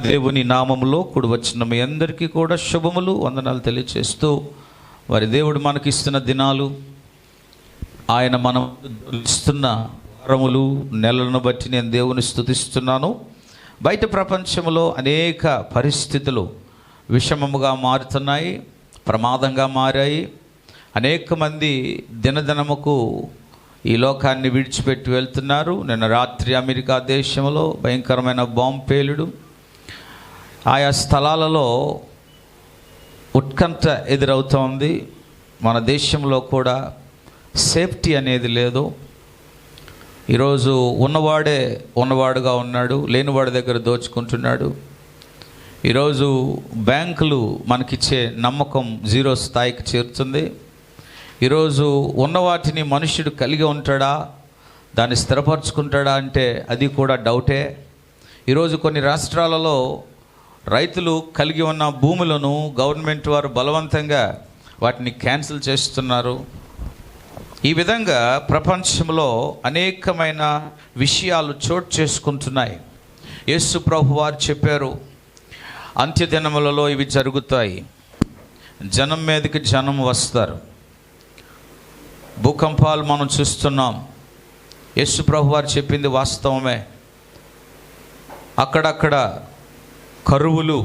దేవుని నామములో కూడి వచ్చిన మీ అందరికీ కూడా శుభములు, వందనాలు తెలియచేస్తూ, వారి దేవుడు మనకిస్తున్న దినాలు, ఆయన మనం ఇస్తున్న వారములు, నెలలను బట్టి నేను దేవుని స్తుతిస్తున్నాను. బయట ప్రపంచంలో అనేక పరిస్థితులు విషమముగా మారుతున్నాయి, ప్రమాదంగా మారాయి. అనేక మంది దినదినముకు ఈ లోకాన్ని విడిచిపెట్టి వెళ్తున్నారు. నిన్న రాత్రి అమెరికా దేశంలో భయంకరమైన బాంబు పేలుడు. ఆయా స్థలాలలో ఉత్కంఠ ఎదురవుతోంది. మన దేశంలో కూడా సేఫ్టీ అనేది లేదు. ఈరోజు ఉన్నవాడే ఉన్నవాడుగా ఉన్నాడు, లేనివాడి దగ్గర దోచుకుంటున్నాడు. ఈరోజు బ్యాంకులు మనకిచ్చే నమ్మకం జీరో స్థాయికి చేరుతుంది. ఈరోజు ఉన్న వాటిని మనుష్యుడు కలిగి ఉంటాడా, దాన్ని స్థిరపరచుకుంటాడా అంటే అది కూడా డౌటే. ఈరోజు కొన్ని రాష్ట్రాలలో రైతులు కలిగి ఉన్న భూములను గవర్నమెంట్ వారు బలవంతంగా వాటిని క్యాన్సిల్ చేస్తున్నారు. ఈ విధంగా ప్రపంచంలో అనేకమైన విషయాలు చోటు చేసుకుంటున్నాయి. యేసు ప్రభు వారు చెప్పారు, అంత్యదినములలో ఇవి జరుగుతాయి, జనం మీదకి జనం వస్తారు. భూకంపాలు మనం చూస్తున్నాం. యేసు ప్రభు వారు చెప్పింది వాస్తవమే. అక్కడక్కడ కరువులు,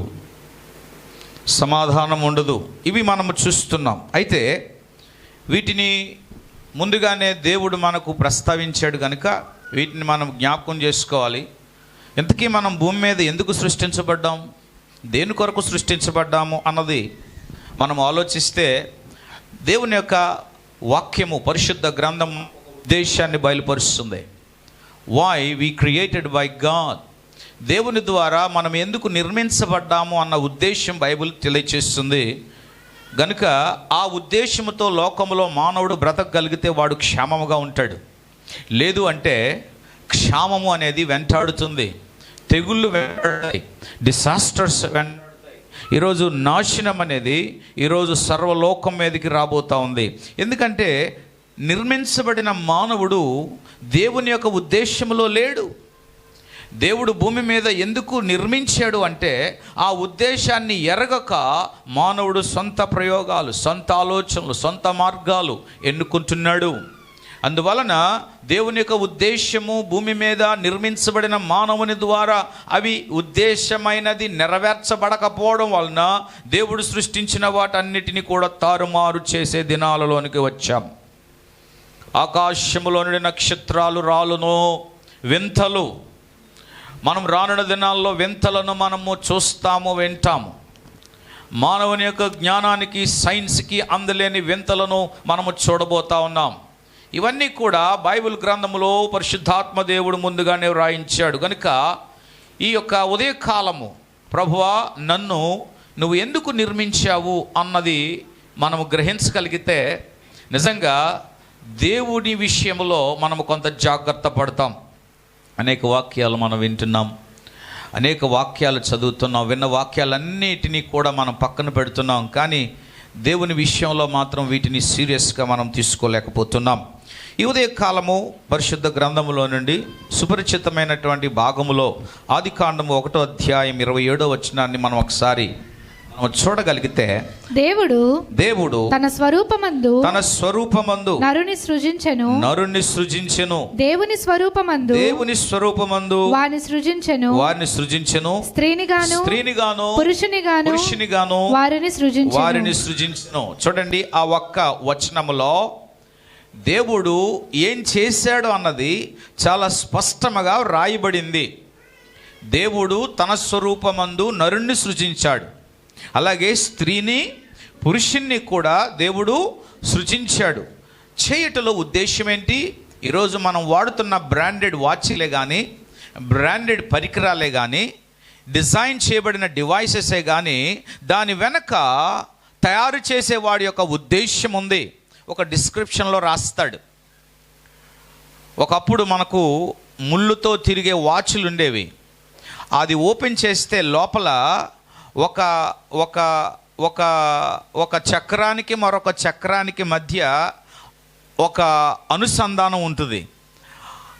సమాధానం ఉండదు, ఇవి మనము చూస్తున్నాం. అయితే వీటిని ముందుగానే దేవుడు మనకు ప్రస్తావించాడు కనుక వీటిని మనం జ్ఞాపకం చేసుకోవాలి. ఇంతకీ మనం భూమి మీద ఎందుకు సృష్టించబడ్డాం, దేని కొరకు సృష్టించబడ్డాము అన్నది మనం ఆలోచిస్తే, దేవుని యొక్క వాక్యము, పరిశుద్ధ గ్రంథం ఉద్దేశాన్ని బయలుపరుస్తుంది. Why we created by God, దేవుని ద్వారా మనం ఎందుకు నిర్మించబడ్డాము అన్న ఉద్దేశం బైబిల్ తెలియచేస్తుంది. గనుక ఆ ఉద్దేశంతో లోకంలో మానవుడు బ్రతకగలిగితే వాడు క్షేమముగా ఉంటాడు. లేదు అంటే క్షామము అనేది వెంటాడుతుంది, తెగుళ్ళు వెంటాడుతాయి, డిసాస్టర్స్ వెంటాడుతాయి. ఈరోజు నాశనం అనేది ఈరోజు సర్వలోకం మీదకి రాబోతూ ఉంది. ఎందుకంటే నిర్మించబడిన మానవుడు దేవుని యొక్క ఉద్దేశంలో లేడు. దేవుడు భూమి మీద ఎందుకు నిర్మించాడు అంటే ఆ ఉద్దేశాన్ని ఎరగక మానవుడు సొంత ప్రయోగాలు, సొంత ఆలోచనలు, సొంత మార్గాలు ఎన్నుకుంటున్నాడు. అందువలన దేవుని యొక్క ఉద్దేశము భూమి మీద నిర్మించబడిన మానవుని ద్వారా అవి ఉద్దేశమైనది నెరవేర్చబడకపోవడం వలన దేవుడు సృష్టించిన వాటన్నిటిని కూడా తారుమారు చేసే దినాలలోనికి వచ్చాం. ఆకాశములో నుండి నక్షత్రాలు రాలును, వింతలు. మనం రానున్న దినాల్లో వింతలను మనము చూస్తాము, వింటాము. మానవుని యొక్క జ్ఞానానికి, సైన్స్కి అందలేని వింతలను మనము చూడబోతా ఉన్నాం. ఇవన్నీ కూడా బైబిల్ గ్రంథములో పరిశుద్ధాత్మ దేవుడు ముందుగానే వ్రాయించాడు. కనుక ఈ యొక్క ఉదయకాలము ప్రభువా నన్ను నువ్వు ఎందుకు నిర్మించావు అన్నది మనము గ్రహించగలిగితే నిజంగా దేవుని విషయంలో మనము కొంత జాగ్రత్త పడతాం. అనేక వాక్యాలు మనం వింటున్నాం, అనేక వాక్యాలు చదువుతున్నాం. విన్న వాక్యాలన్నిటినీ కూడా మనం పక్కన పెడుతున్నాం, కానీ దేవుని విషయంలో మాత్రం వీటిని సీరియస్గా మనం తీసుకోలేకపోతున్నాం. ఈ ఉదయ కాలము పరిశుద్ధ గ్రంథములో నుండి సుపరిచితమైనటువంటి భాగములో ఆదికాండము 1వ అధ్యాయం 27వ వచనాన్ని మనం ఒకసారి చూడగలిగితే, దేవుడు తన స్వరూపమందు నరుని సృజించెను, దేవుని స్వరూపమందు వారిని సృజించెను, స్త్రీనిగాను పురుషునిగాను వారిని సృజించెను. చూడండి, ఆ ఒక్క వచనములో దేవుడు ఏం చేశాడు అన్నది చాలా స్పష్టంగా రాయబడింది. దేవుడు తన స్వరూపమందు నరుణ్ణి సృజించాడు, అలాగే స్త్రీని పురుషుణ్ణి కూడా దేవుడు సృజించాడు. చేయటంలో ఉద్దేశం ఏంటి? ఈరోజు మనం వాడుతున్న బ్రాండెడ్ వాచ్లే కానీ, బ్రాండెడ్ పరికరాలే కానీ, డిజైన్ చేయబడిన డివైసెసే కానీ దాని వెనక తయారు చేసేవాడి యొక్క ఉద్దేశం ఉంది. ఒక డిస్క్రిప్షన్లో రాస్తాడు. ఒకప్పుడు మనకు ముళ్ళుతో తిరిగే వాచ్లు ఉండేవి. అది ఓపెన్ చేస్తే లోపల ఒక ఒక ఒక ఒక చక్రానికి మరొక చక్రానికి మధ్య ఒక అనుసంధానం ఉంటుంది.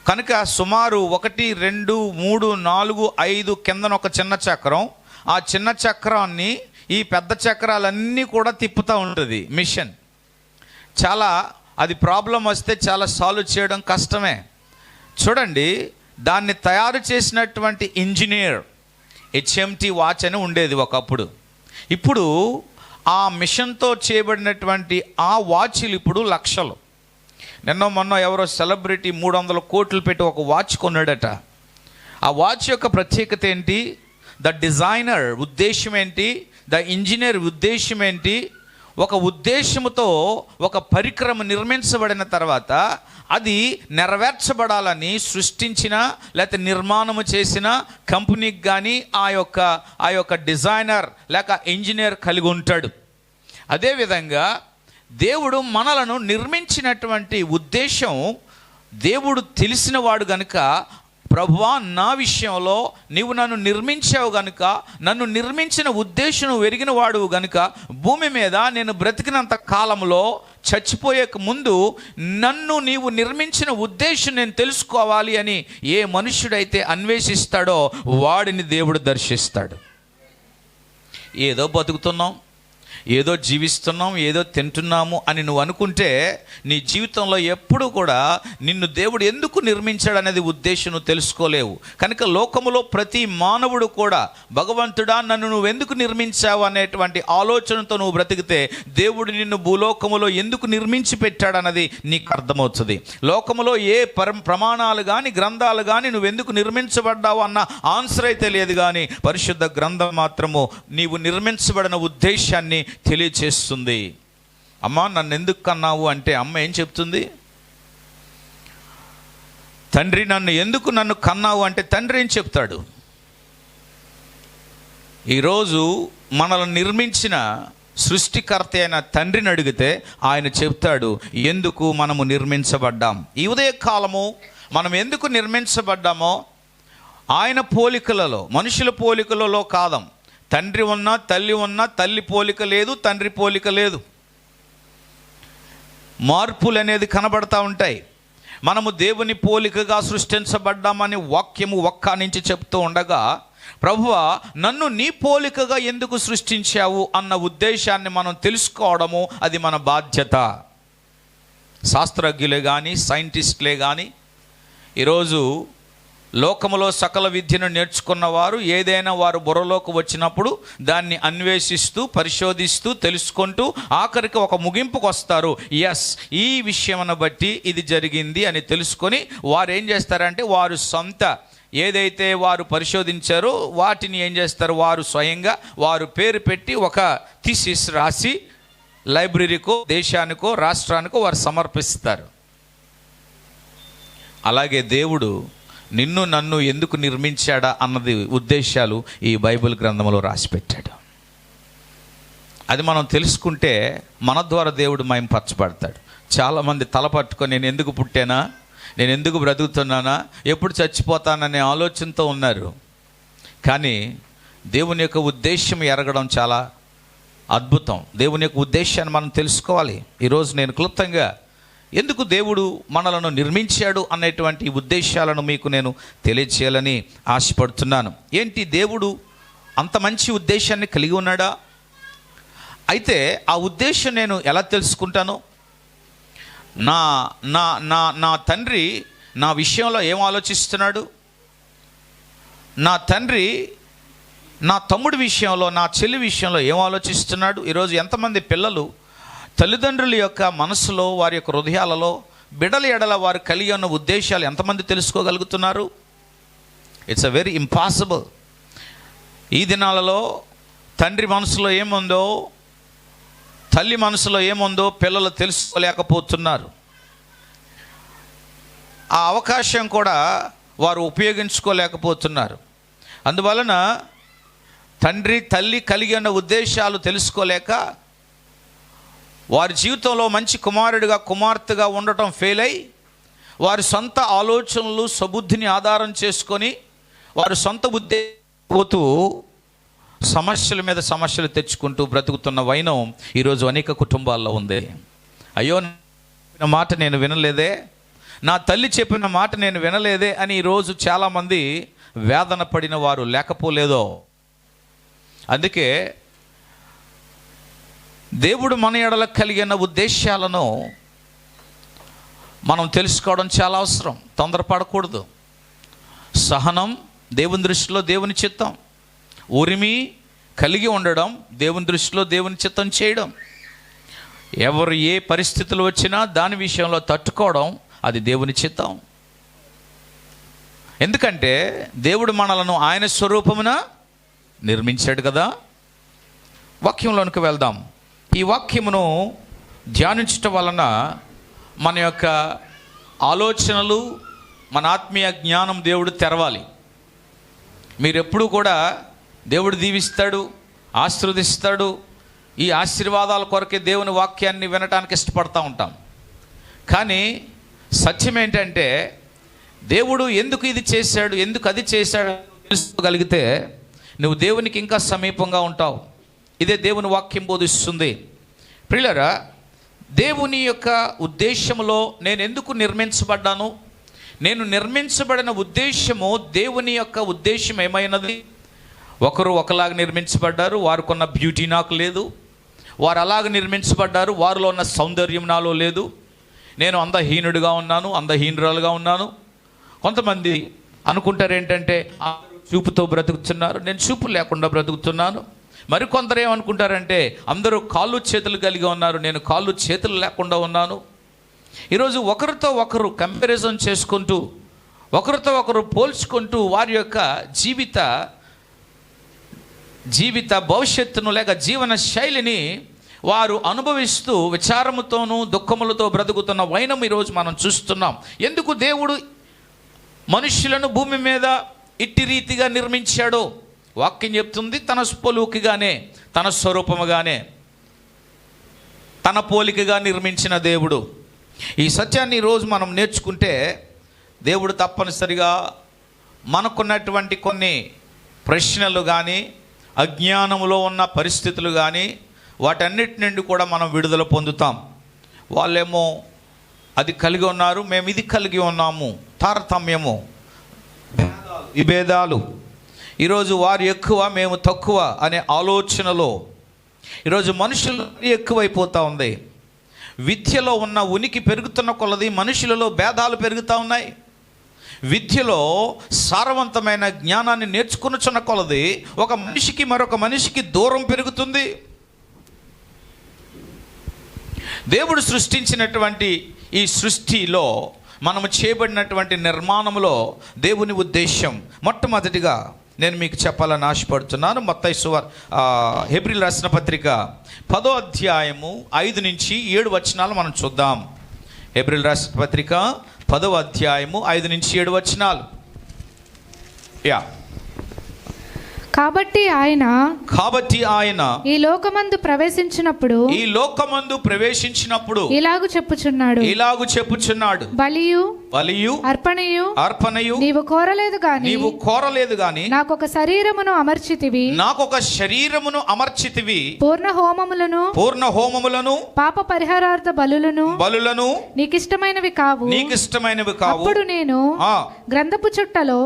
కనుక సుమారు 1, 2, 3, 4, 5 కిందన ఒక చిన్న చక్రం, ఆ చిన్న చక్రాన్ని ఈ పెద్ద చక్రాలన్నీ కూడా తిప్పుతూ ఉంటుంది మిషన్. చాలా అది ప్రాబ్లం వస్తే చాలా సాల్వ్ చేయడం కష్టమే. చూడండి, దాన్ని తయారు చేసినటువంటి ఇంజనీర్ HMT వాచ్ అని ఉండేది ఒకప్పుడు. ఇప్పుడు ఆ మిషన్తో చేయబడినటువంటి ఆ వాచ్లు ఇప్పుడు లక్షలు. నిన్న మొన్న ఎవరో సెలబ్రిటీ 300 కోట్లు పెట్టి ఒక వాచ్ కొన్నాడట. ఆ వాచ్ యొక్క ప్రత్యేకత ఏంటి? ద డిజైనర్ ఉద్దేశం ఏంటి? ద ఇంజనీర్ ఉద్దేశం ఏంటి? ఒక ఉద్దేశంతో ఒక పరికరం నిర్మించబడిన తర్వాత అది నెరవేర్చబడాలని సృష్టించిన లేక నిర్మాణము చేసిన కంపెనీకి కానీ ఆ యొక్క డిజైనర్ లేక ఇంజనీర్ కలిగి ఉంటాడు. అదేవిధంగా దేవుడు మనలను నిర్మించినటువంటి ఉద్దేశం దేవుడు తెలిసిన వాడు గనుక, ప్రభువా నా విషయంలో నీవు నన్ను నిర్మించావు గనుక, నన్ను నిర్మించిన ఉద్దేశం ఎరిగిన వాడు గనుక, భూమి మీద నేను బ్రతికినంత కాలంలో చచ్చిపోయే ముందు నన్ను నీవు నిర్మించిన ఉద్దేశం నేను తెలుసుకోవాలి అని ఏ మనుష్యుడైతే అన్వేషిస్తాడో వాడిని దేవుడు దర్శిస్తాడు. ఏదో బతుకుతున్నాం, ఏదో జీవిస్తున్నాం, ఏదో తింటున్నాము అని నువ్వు అనుకుంటే నీ జీవితంలో ఎప్పుడు కూడా నిన్ను దేవుడు ఎందుకు నిర్మించాడు అనేది ఉద్దేశం నువ్వు తెలుసుకోలేవు. కనుక లోకములో ప్రతి మానవుడు కూడా భగవంతుడా నన్ను నువ్వు ఎందుకు నిర్మించావు అనేటువంటి ఆలోచనతో నువ్వు బ్రతికితే దేవుడు నిన్ను భూలోకములో ఎందుకు నిర్మించి పెట్టాడన్నది నీకు అర్థమవుతుంది. లోకములో ఏ ప్రమాణాలు కానీ గ్రంథాలు కానీ నువ్వు ఎందుకు నిర్మించబడ్డావు అన్న ఆన్సర్ అయితే లేదు, కానీ పరిశుద్ధ గ్రంథం మాత్రము నీవు నిర్మించబడిన ఉద్దేశాన్ని తెలియచేస్తుంది. అమ్మ నన్ను ఎందుకు కన్నావు అంటే అమ్మ ఏం చెప్తుంది? తండ్రి నన్ను కన్నావు అంటే తండ్రి ఏం చెప్తాడు? ఈరోజు మనల్ని నిర్మించిన సృష్టికర్త అయిన తండ్రిని అడిగితే ఆయన చెప్తాడు ఎందుకు మనము నిర్మించబడ్డాం. ఈ ఉదయకాలము మనం ఎందుకు నిర్మించబడ్డామో ఆయన పోలికలలో, మనుషుల పోలికలలో కాదాం. తండ్రి ఉన్నా తల్లి ఉన్నా తల్లి పోలిక లేదు, తండ్రి పోలిక లేదు. మార్పులు అనేది కనబడతా ఉంటాయి. మనము దేవుని పోలికగా సృష్టించబడ్డామని వాక్యము ఒక్క నుంచి చెప్తూ ఉండగా, ప్రభువా నన్ను నీ పోలికగా ఎందుకు సృష్టించావు అన్న ఉద్దేశాన్ని మనం తెలుసుకోవడము అది మన బాధ్యత. శాస్త్రజ్ఞులే కానీ సైంటిస్టులే కానీ ఈరోజు లోకములో సకల విద్యను నేర్చుకున్న వారు ఏదైనా వారు బుర్రలోకి వచ్చినప్పుడు దాన్ని అన్వేషిస్తూ పరిశోధిస్తూ తెలుసుకుంటూ ఆఖరికి ఒక ముగింపుకు వస్తారు. ఎస్, ఈ విషయమును బట్టి ఇది జరిగింది అని తెలుసుకొని వారు ఏం చేస్తారంటే వారు సొంత ఏదైతే వారు పరిశోధించారో వాటిని ఏం చేస్తారు, వారు స్వయంగా వారు పేరు పెట్టి ఒక థీసిస్ రాసి లైబ్రరీకో దేశానికో రాష్ట్రానికో వారు సమర్పిస్తారు. అలాగే దేవుడు నిన్ను నన్ను ఎందుకు నిర్మించాడా అన్నది ఉద్దేశాలు ఈ బైబిల్ గ్రంథంలో రాసిపెట్టాడు. అది మనం తెలుసుకుంటే మన ద్వారా దేవుడు మహింపరచబడతాడు. చాలామంది తల పట్టుకొని నేను ఎందుకు పుట్టానా, నేను ఎందుకు బ్రతుకుతున్నానా, ఎప్పుడు చచ్చిపోతాననే ఆలోచనతో ఉన్నారు. కానీ దేవుని యొక్క ఉద్దేశం ఎరగడం చాలా అద్భుతం. దేవుని యొక్క ఉద్దేశాన్ని మనం తెలుసుకోవాలి. ఈరోజు నేను క్లుప్తంగా ఎందుకు దేవుడు మనలను నిర్మించాడు అనేటువంటి ఉద్దేశాలను మీకు నేను తెలియచేయాలని ఆశపడుతున్నాను. ఏంటి, దేవుడు అంత మంచి ఉద్దేశాన్ని కలిగి ఉన్నాడా? అయితే ఆ ఉద్దేశం నేను ఎలా తెలుసుకుంటాను? నా నా నా నా తండ్రి నా విషయంలో ఏం ఆలోచిస్తున్నాడు? నా తండ్రి నా తమ్ముడి విషయంలో, నా చెల్లి విషయంలో ఏం ఆలోచిస్తున్నాడు? ఈరోజు ఎంతమంది పిల్లలు తల్లిదండ్రుల యొక్క మనసులో, వారి యొక్క హృదయాలలో బిడ్డల ఎడల వారు కలిగి ఉన్న ఉద్దేశాలు ఎంతమంది తెలుసుకోగలుగుతున్నారు? It's a very impossible. ఈ దినాలలో తండ్రి మనసులో ఏముందో, తల్లి మనసులో ఏముందో పిల్లలు తెలుసుకోలేకపోతున్నారు. ఆ అవకాశం కూడా వారు ఉపయోగించుకోలేకపోతున్నారు. అందువలన తండ్రి తల్లి కలిగి ఉన్న ఉద్దేశాలు తెలుసుకోలేక వారి జీవితంలో మంచి కుమారుడిగా కుమార్తెగా ఉండటం ఫెయిల్ అయి వారి సొంత ఆలోచనలు సబుద్ధిని ఆధారం చేసుకొని వారు సొంత బుద్ధి పోతూ సమస్యల మీద సమస్యలు తెచ్చుకుంటూ బ్రతుకుతున్న వైనం ఈరోజు అనేక కుటుంబాల్లో ఉంది. అయ్యో నా మాట నేను వినలేదే, నా తల్లి చెప్పిన మాట నేను వినలేదే అని ఈరోజు చాలామంది వేదన పడిన వారు లేకపోలేదో. అందుకే దేవుడు మన ఎడల కలిగిన ఉద్దేశాలను మనం తెలుసుకోవడం చాలా అవసరం. తొందరపడకూడదు. సహనం దేవుని దృష్టిలో దేవుని చిత్తం, ఉరిమి కలిగి ఉండడం దేవుని దృష్టిలో దేవుని చిత్తం చేయడం, ఎవరు ఏ పరిస్థితులు వచ్చినా దాని విషయంలో తట్టుకోవడం అది దేవుని చిత్తం. ఎందుకంటే దేవుడు మనలను ఆయన స్వరూపమున నిర్మించాడు కదా. వాక్యంలోనికి వెళ్దాం. ఈ వాక్యమును ధ్యానించటం వలన మన యొక్క ఆలోచనలు, మన ఆత్మీయ జ్ఞానం దేవుడు తెరవాలి. మీరు ఎప్పుడు కూడా దేవుడు దీవిస్తాడు, ఆశీర్వదిస్తాడు, ఈ ఆశీర్వాదాల కొరకే దేవుని వాక్యాన్ని వినటానికి ఇష్టపడతా ఉంటాం. కానీ సత్యం ఏంటంటే దేవుడు ఎందుకు ఇది చేశాడు, ఎందుకు అది చేశాడు తెలుసుకోగలిగితే నువ్వు దేవునికి ఇంకా సమీపంగా ఉంటావు. ఇదే దేవుని వాక్యం బోధిస్తుంది. ప్రియులారా, దేవుని యొక్క ఉద్దేశంలో నేను ఎందుకు నిర్మించబడ్డాను, నేను నిర్మించబడిన ఉద్దేశము, దేవుని యొక్క ఉద్దేశం ఏమైనది? ఒకరు ఒకలాగా నిర్మించబడ్డారు, వారికున్న బ్యూటీ నాకు లేదు. వారు అలాగ నిర్మించబడ్డారు, వారిలో ఉన్న సౌందర్యం నాలో లేదు. నేను అందహీనుడిగా ఉన్నాను, అందహీనురాలుగా ఉన్నాను. కొంతమంది అనుకుంటారు ఏంటంటే చూపుతో బ్రతుకుతున్నారు, నేను చూపు లేకుండా బ్రతుకుతున్నాను. మరికొందరు ఏమనుకుంటారంటే అందరూ కాళ్ళు చేతులు కలిగి ఉన్నారు, నేను కాళ్ళు చేతులు లేకుండా ఉన్నాను. ఈరోజు ఒకరితో ఒకరు కంపారిజన్ చేసుకుంటూ, ఒకరితో ఒకరు పోల్చుకుంటూ వారి యొక్క జీవిత భవిష్యత్తును లేక జీవన శైలిని వారు అనుభవిస్తూ విచారముతోనూ దుఃఖములతో బ్రతుకుతున్న వైనం ఈరోజు మనం చూస్తున్నాం. ఎందుకు దేవుడు మనుష్యులను భూమి మీద ఇట్టి రీతిగా నిర్మించాడో వాక్యం చెప్తుంది. తన పోలికగానే, తన స్వరూపముగానే, తన పోలికగా నిర్మించిన దేవుడు. ఈ సత్యాన్ని ఈరోజు మనం నేర్చుకుంటే దేవుడు తప్పనిసరిగా మనకున్నటువంటి కొన్ని ప్రశ్నలు కానీ, అజ్ఞానములో ఉన్న పరిస్థితులు కానీ, వాటన్నిటి నుండి కూడా మనం విడుదల పొందుతాం. వాళ్ళేమో అది కలిగి ఉన్నారు, మేము ఇది కలిగి ఉన్నాము, తారతమ్యము, విభేదాలు. ఈరోజు వారు ఎక్కువ, మేము తక్కువ అనే ఆలోచనలో ఈరోజు మనుషులు ఎక్కువైపోతూ ఉంది. విద్యలో ఉన్న ఉనికి పెరుగుతున్న కొలది మనుషులలో భేదాలు పెరుగుతూ ఉన్నాయి. విద్యలో సారవంతమైన జ్ఞానాన్ని నేర్చుకున్న కొలది ఒక మనిషికి మరొక మనిషికి దూరం పెరుగుతుంది. దేవుడు సృష్టించినటువంటి ఈ సృష్టిలో మనము చేయబడినటువంటి నిర్మాణంలో దేవుని ఉద్దేశం మొట్టమొదటిగా నేను మీకు చెప్పాలని ఆశపడుతున్నాను. మత్తయి హెబ్రీయులకు రాసిన పత్రిక 10వ అధ్యాయము 5 నుంచి 7 వచనాలు మనం చూద్దాం. హెబ్రీయులకు రాసిన పత్రిక 10వ అధ్యాయము 5 నుంచి 7 వచనాలు. కాబట్టి ఆయన ఈ లోకమందు ప్రవేశించినప్పుడు ఇలాగు చెప్పుచున్నాడు, బలియు అర్పణయు నీవు కోరలేదు గాని నాకొక శరీరమును అమర్చితివి, పూర్ణ హోమములను పాప పరిహారార్థ బలులను నీకిష్టమైనవి కావు. అప్పుడు నేను గ్రంథపు చుట్టలో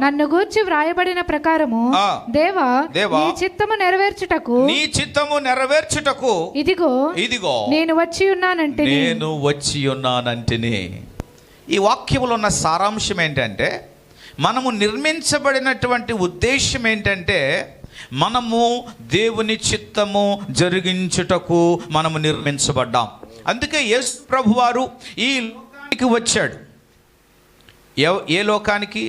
నన్ను గూర్చి వ్రాయబడిన ప్రకారము దేవా నీ చిత్తము నెరవేర్చుటకు ఇదిగో నేను వచ్చి ఉన్నానంటే. ఈ వాక్యములో ఉన్న సారాంశం ఏంటంటే, మనము నిర్మించబడినటువంటి ఉద్దేశం ఏంటంటే, మనము దేవుని చిత్తము జరిగించుటకు మనము నిర్మించబడ్డాం. అందుకే యేసు ప్రభువారు ఈ లోకానికి వచ్చాడు. ఏ లోకానికి?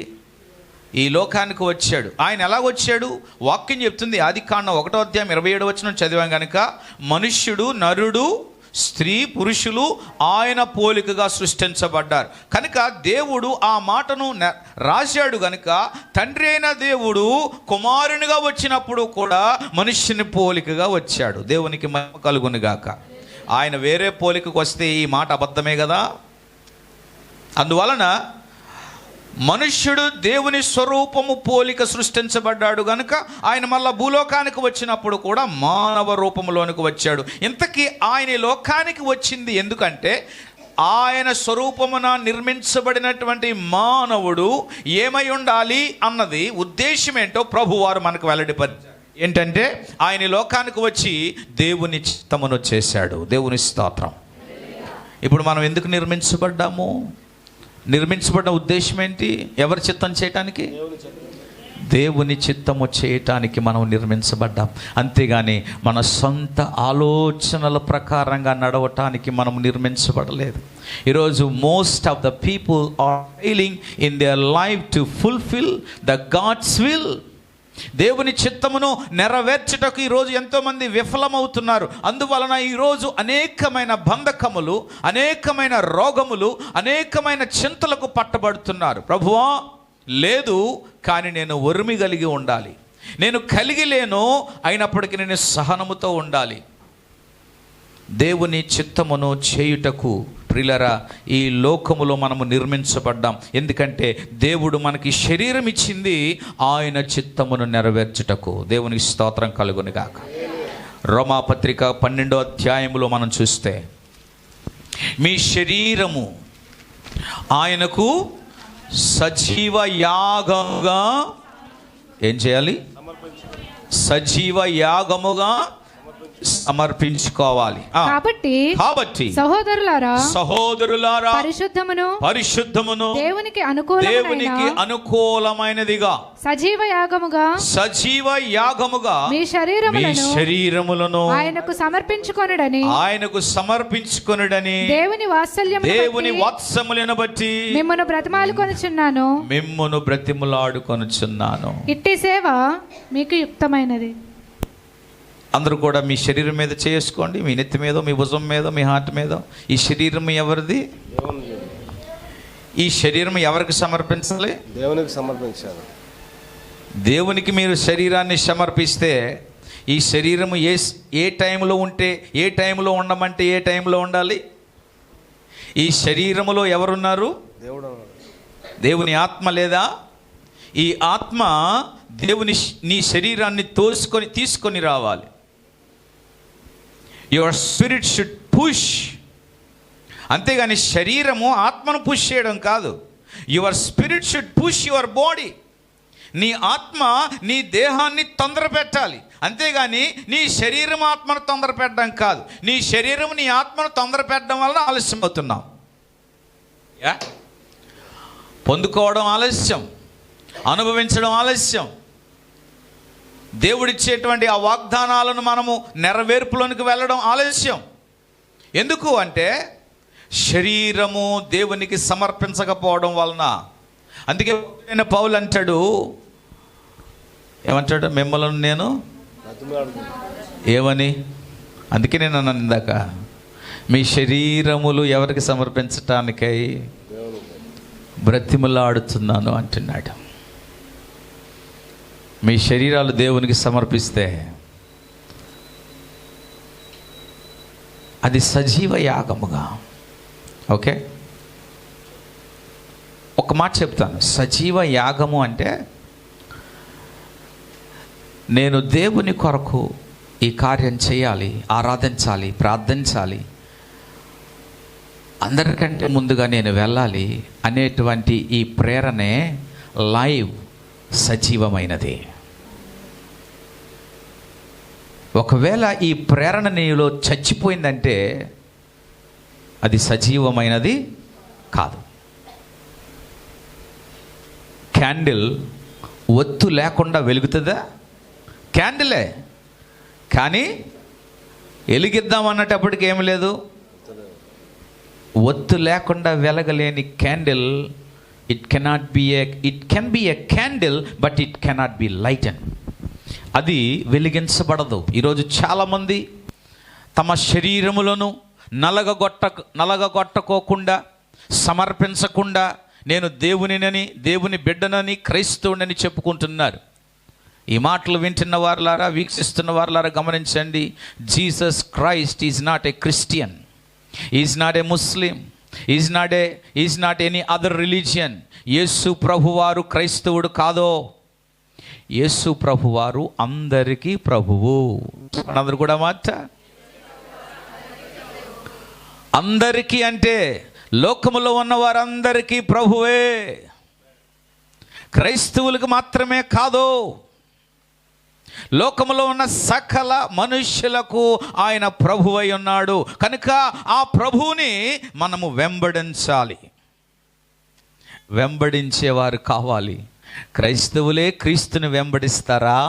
ఈ లోకానికి వచ్చాడు. ఆయన ఎలా వచ్చాడు? వాక్యం చెప్తుంది. ఆదికాండం 1వ అధ్యాయం 27వ వచనం చదివాం కనుక, మనుష్యుడు, నరుడు, స్త్రీ, పురుషులు ఆయన పోలికగా సృష్టించబడ్డారు కనుక దేవుడు ఆ మాటను రాశాడు కనుక, తండ్రి అయిన దేవుడు కుమారునిగా వచ్చినప్పుడు కూడా మనుష్యుని పోలికగా వచ్చాడు. దేవునికి మహిమ కలుగును గాక. ఆయన వేరే పోలికకు వస్తే ఈ మాట అబద్ధమే కదా. అందువలన మనుష్యుడు దేవుని స్వరూపము పోలిక సృష్టించబడ్డాడు కనుక ఆయన మళ్ళా భూలోకానికి వచ్చినప్పుడు కూడా మానవ రూపంలోనికి వచ్చాడు. ఇంతకీ ఆయన లోకానికి వచ్చింది ఎందుకంటే ఆయన స్వరూపమున నిర్మించబడినటువంటి మానవుడు ఏమై ఉండాలి అన్నది ఉద్దేశం ఏంటో ప్రభువారు మనకు వెల్లడిపరిచారు. ఏంటంటే ఆయన లోకానికి వచ్చి దేవుని చిత్తమును చేశాడు. దేవుని స్తోత్రం. ఇప్పుడు మనం ఎందుకు నిర్మించబడ్డాము? నిర్మించబడ్డ ఉద్దేశం ఏంటి? ఎవరి చిత్తం చేయటానికి? దేవుని చిత్తము చేయటానికి మనం నిర్మించబడ్డాం. అంతేగాని మన సొంత ఆలోచనల ప్రకారంగా నడవటానికి మనం నిర్మించబడలేదు. ఈరోజు most of the people are failing in their life to fulfil the God's will. దేవుని చిత్తమును నెరవేర్చుటకు ఈరోజు ఎంతోమంది విఫలమవుతున్నారు. అందువలన ఈరోజు అనేకమైన బంధకములు, అనేకమైన రోగములు, అనేకమైన చింతలకు పట్టబడుతున్నారు. ప్రభువా లేదు, కానీ నేను ఒరిమి కలిగి ఉండాలి. నేను కలిగి లేను, అయినప్పటికీ నేను సహనముతో ఉండాలి. దేవుని చిత్తమును చేయుటకు ప్రియులారా ఈ లోకములో మనము నిర్మించబడ్డాం. ఎందుకంటే దేవుడు మనకి శరీరం ఇచ్చింది ఆయన చిత్తమును నెరవేర్చుటకు. దేవునికి స్తోత్రం కలుగును గాక. రోమాపత్రిక 12వ అధ్యాయములో మనం చూస్తే, మీ శరీరము ఆయనకు సజీవ యాగముగా ఏం చేయాలి? సజీవ యాగముగా సమర్పించుకోవాలి. కాబట్టి సహోదరులారా పరిశుద్ధమును దేవునికి అనుకూలమైనదిగా సజీవ యాగముగా మీ శరీరములను ఆయనకు సమర్పించుకొనుడని దేవుని వాత్సల్యమును బట్టి మిమ్మును బ్రతిమలాడుకొనుచున్నాను. ఇట్టి సేవ మీకు యుక్తమైనది. అందరూ కూడా మీ శరీరం మీద చేసుకోండి. మీ నెత్తి మీద, మీ భుజం మీద, మీ హార్ట్ మీద. ఈ శరీరం ఎవరిది? ఈ శరీరం ఎవరికి సమర్పించాలి? దేవునికి సమర్పించాలి. దేవునికి మీరు శరీరాన్ని సమర్పిస్తే ఈ శరీరం ఏ టైంలో ఉంటే, ఏ టైంలో ఉండమంటే ఏ టైంలో ఉండాలి? ఈ శరీరములో ఎవరున్నారు? దేవుని ఆత్మ లేదా? ఈ ఆత్మ నీ శరీరాన్ని తీసుకొని రావాలి. Your spirit should push. అంతేగాని శరీరము ఆత్మను పుష్ చేయడం కాదు. Your spirit should push your body. నీ ఆత్మ నీ దేహాన్ని తొందర పెట్టాలి. అంతేగాని నీ శరీరం ఆత్మను తొందర పెట్టడం కాదు. నీ శరీరం నీ ఆత్మను తొందర పెట్టడం వలన ఆలస్యం అవుతున్నాం. పొందుకోవడం ఆలస్యం, అనుభవించడం ఆలస్యం. దేవుడిచ్చేటువంటి ఆ వాగ్దానాలను మనము నెరవేర్పులోనికి వెళ్ళడం ఆలస్యం. ఎందుకు అంటే శరీరము దేవునికి సమర్పించకపోవడం వలన. అందుకే పౌలు అంటాడు, ఏమంటాడు? మిమ్మల్ని నేను ఏమని? అందుకే నేను అన్నాను ఇందాక, మీ శరీరములు ఎవరికి సమర్పించటానికై బ్రతిమలాడుతున్నాను అంటున్నాడు. మీ శరీరాలు దేవునికి సమర్పిస్తే అది సజీవ యాగముగా. ఓకే, ఒక మాట చెప్తాను. సజీవ యాగము అంటే నేను దేవుని కొరకు ఈ కార్యం చేయాలి, ఆరాధించాలి, ప్రార్థించాలి, అందరికంటే ముందుగా నేను వెళ్ళాలి అనేటువంటి ఈ ప్రేరణే లైవ్, సజీవమైనది. ఒకవేళ ఈ ప్రేరణ నీలో చచ్చిపోయిందంటే అది సజీవమైనది కాదు. క్యాండిల్ ఒత్తు లేకుండా వెలుగుతుందా? క్యాండిలే, కానీ వెలిగిద్దాం అన్నటప్పటికి ఏమి లేదు. ఒత్తు లేకుండా వెలగలేని candle, it can be a candle but it cannot be lighten. అది వెలిగించబడదు. ఈరోజు చాలామంది తమ శరీరములను నలగగొట్టకోకుండా, సమర్పించకుండా నేను దేవునినని, దేవుని బిడ్డనని, క్రైస్తవునని చెప్పుకుంటున్నారు. ఈ మాటలు వింటున్న వారులారా, వీక్షిస్తున్న వారులారా గమనించండి. Jesus Christ is not a Christian, is not a Muslim, is not any other religion. యేసు ప్రభువారు క్రైస్తవుడు కాదో. యేసు ప్రభువారు అందరికీ ప్రభువు. అందరు కూడా మాట అందరికీ అంటే లోకములో ఉన్న వారందరికీ ప్రభువే, క్రైస్తవులకు మాత్రమే కాదు, లోకములో ఉన్న సకల మనుష్యులకు ఆయన ప్రభువై ఉన్నాడు. కనుక ఆ ప్రభువుని మనము వెంబడించాలి, వెంబడించేవారు కావాలి. క్రైస్తవులే క్రీస్తుని వెంబడిస్తారా?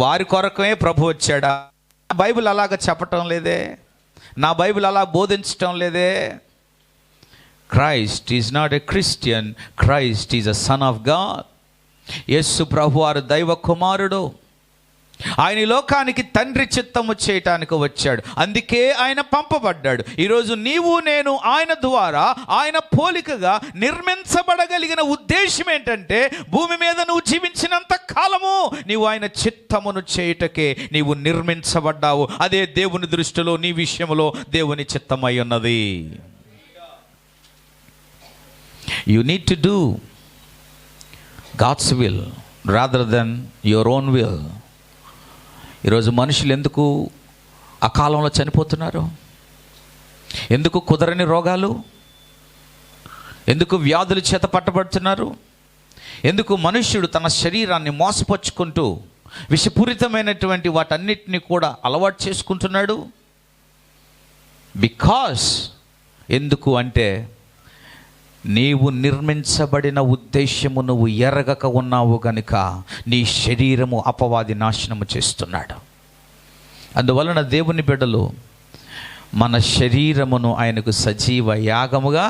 వారి కొరకే ప్రభు వచ్చాడా? బైబిల్ అలాగ చెప్పటం లేదే, నా బైబిల్ అలా బోధించటం లేదే. Christ is not a Christian, Christ is a son of God. యేసు ప్రభు వారు దైవ కుమారుడు. ఆయన ఈ లోకానికి తండ్రి చిత్తము చేయటానికి వచ్చాడు, అందుకే ఆయన పంపబడ్డాడు. ఈరోజు నీవు నేను ఆయన ద్వారా, ఆయన పోలికగా నిర్మించబడగలిగిన ఉద్దేశం ఏంటంటే, భూమి మీద నువ్వు జీవించినంత కాలము నీవు ఆయన చిత్తమును చేయుటకే నీవు నిర్మించబడ్డావు. అదే దేవుని దృష్టిలో నీ విషయంలో దేవుని చిత్తమై ఉన్నది. You need to do God's will rather than your own will. ఈరోజు మనుషులు ఎందుకు అకాలంలో చనిపోతున్నారు? ఎందుకు కుదరని రోగాలు? ఎందుకు వ్యాధుల చేత పట్టబడుతున్నారు? ఎందుకు మనుష్యుడు తన శరీరాన్ని మోసపరుచుకుంటూ విషపూరితమైనటువంటి వాటన్నిటిని కూడా అలవాటు చేసుకుంటున్నాడు? బికాస్ ఎందుకు అంటే, నీవు నిర్మించబడిన ఉద్దేశము నువ్వు ఎరగక ఉన్నావు గనుక నీ శరీరము అపవాది నాశనము చేస్తున్నాడు. అందువలన దేవుని బిడ్డలు మన శరీరమును ఆయనకు సజీవ యాగముగా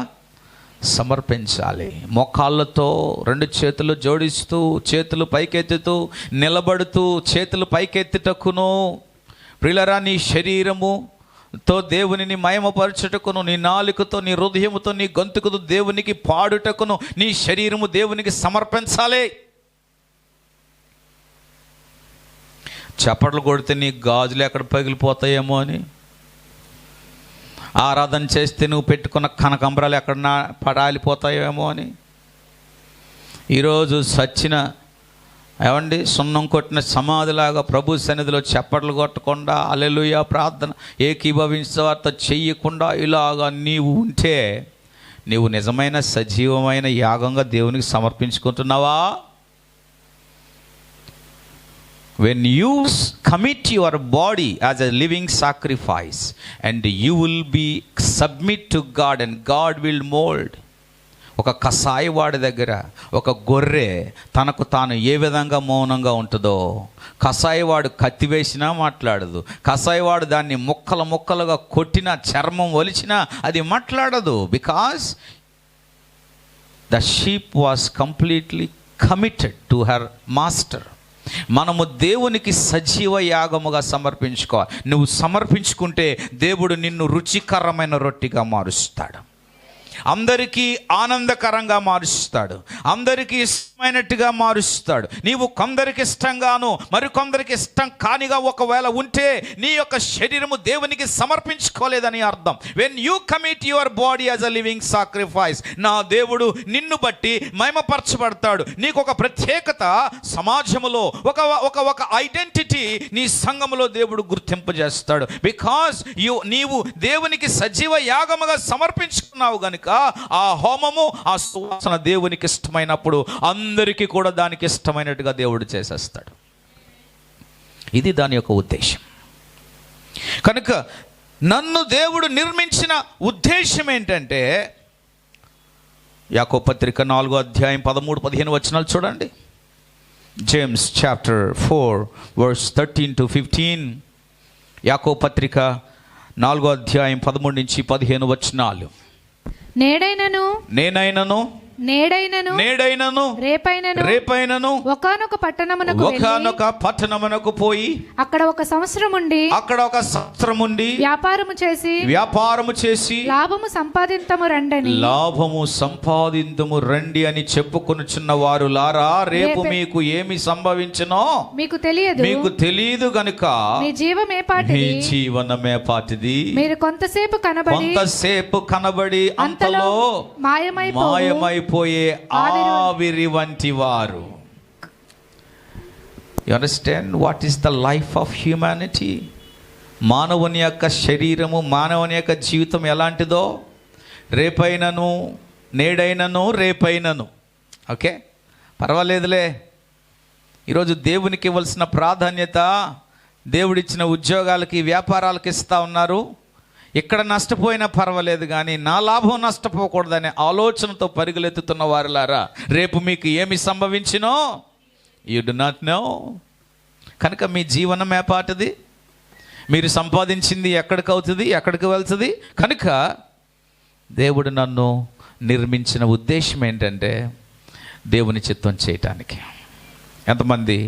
సమర్పించాలి. మోకాళ్ళతో రెండు చేతులు జోడిస్తూ, చేతులు పైకెత్తుతూ, నిలబడుతూ, చేతులు పైకెత్తుటకును, ప్రియులారా, నీ శరీరము తో దేవునిని మహిమపరచుటకును, నీ నాలుకతో, నీ హృదయముతో, నీ గొంతుకుతో దేవునికి పాడుటకును నీ శరీరము దేవునికి సమర్పించాలి. చప్పట్లు కొడితే నీ గాజులు ఎక్కడ పగిలిపోతాయేమో అని, ఆరాధన చేస్తే నువ్వు పెట్టుకున్న కనకంబరాలు ఎక్కడ పడాలిపోతాయేమో అని, ఈరోజు సచ్చిన ఏమండి సున్నం కొట్టిన సమాధిలాగా ప్రభు సన్నిధిలో చప్పట్లు కొట్టకుండా, హల్లెలూయా ప్రార్థన ఏకీభవించేవారితో చెయ్యకుండా ఇలాగా నీవు ఉంటే నీవు నిజమైన సజీవమైన యాగంగా దేవునికి సమర్పించుకుంటున్నావా? When you commit your body as a living sacrifice and you will be submit to God and God will mold. ఒక కసాయివాడి దగ్గర ఒక గొర్రె తనకు తాను ఏ విధంగా మౌనంగా ఉంటుందో, కసాయివాడు కత్తి వేసినా మాట్లాడదు, కసాయివాడు దాన్ని ముక్కలు ముక్కలుగా కొట్టినా, చర్మం ఒలిచినా అది మాట్లాడదు. Because the sheep was completely committed to her master. మనము దేవునికి సజీవ యాగముగా సమర్పించుకోవాలి. నువ్వు సమర్పించుకుంటే దేవుడు నిన్ను రుచికరమైన రొట్టెగా మారుస్తాడు, అందరికీ ఆనందకరంగా మారుస్తాడు, అందరికీ ఇష్టమైనట్టుగా మారుస్తాడు. నీవు కొందరికి ఇష్టంగాను మరికొందరికి ఇష్టం కానిగా ఒకవేళ ఉంటే నీ యొక్క శరీరము దేవునికి సమర్పించుకోలేదని అర్థం. When you commit your body as a living sacrifice, నా దేవుడు నిన్ను బట్టి మహిమపరచబడతాడు. నీకు ఒక ప్రత్యేకత సమాజములో, ఒక ఐడెంటిటీ నీ సంఘములో దేవుడు గుర్తింపజేస్తాడు. బికాజ్ నీవు దేవునికి సజీవ యాగముగా సమర్పించుకున్నావు గనుక ఆ హోమము, ఆ సువాసన దేవునికి ఇష్టమైనప్పుడు అందరికీ కూడా దానికి ఇష్టమైనట్టుగా దేవుడు చేసేస్తాడు. ఇది దాని యొక్క ఉద్దేశం. కనుక నన్ను దేవుడు నిర్మించిన ఉద్దేశం ఏంటంటే, యాకోబు పత్రిక 4వ అధ్యాయం 13-15 వచనాలు చూడండి. James chapter 4:13-15. యాకోబు పత్రిక 4వ అధ్యాయం 13-15 వచనాలు. నేనైనను రేపైనను ఒకానొక పట్టణమునకు పోయి అక్కడ ఒక సంవత్సరం ఉండి వ్యాపారము చేసి లాభము సంపాదింతుము రండి అని చెప్పుకొనుచున్న వారు లారా, రేపు మీకు ఏమి సంభవించునో మీకు తెలియదు గనుక మీ జీవనమే పాటిది. మీరు కొంతసేపు కనబడి అంతలో మాయమైపోయే ఆవిరి వంటి వారు. You understand what is the life of humanity? మానవుని యొక్క శరీరము, మానవుని యొక్క జీవితం ఎలాంటిదో రేపైనను, నేడైనను, రేపైనను. ఓకే, పర్వాలేదులే. ఈరోజు దేవునికి ఇవ్వాల్సిన ప్రాధాన్యత దేవుడిచ్చిన ఉద్యోగాలకి, వ్యాపారాలకు ఇస్తూ ఉన్నారు. ఇక్కడ నష్టపోయినా పర్వాలేదు, కానీ నా లాభం నష్టపోకూడదనే ఆలోచనతో పరుగులెత్తుతున్న వారులారా, రేపు మీకు ఏమి సంభవించినో యు డు నాట్ నో. కనుక మీ జీవనం ఏపాటిది, మీరు సంపాదించింది ఎక్కడికి అవుతుంది, ఎక్కడికి వెళ్తుంది. కనుక దేవుడు నన్ను నిర్మించిన ఉద్దేశం ఏంటంటే దేవుని చిత్తం చేయటానికి. ఎంతమంది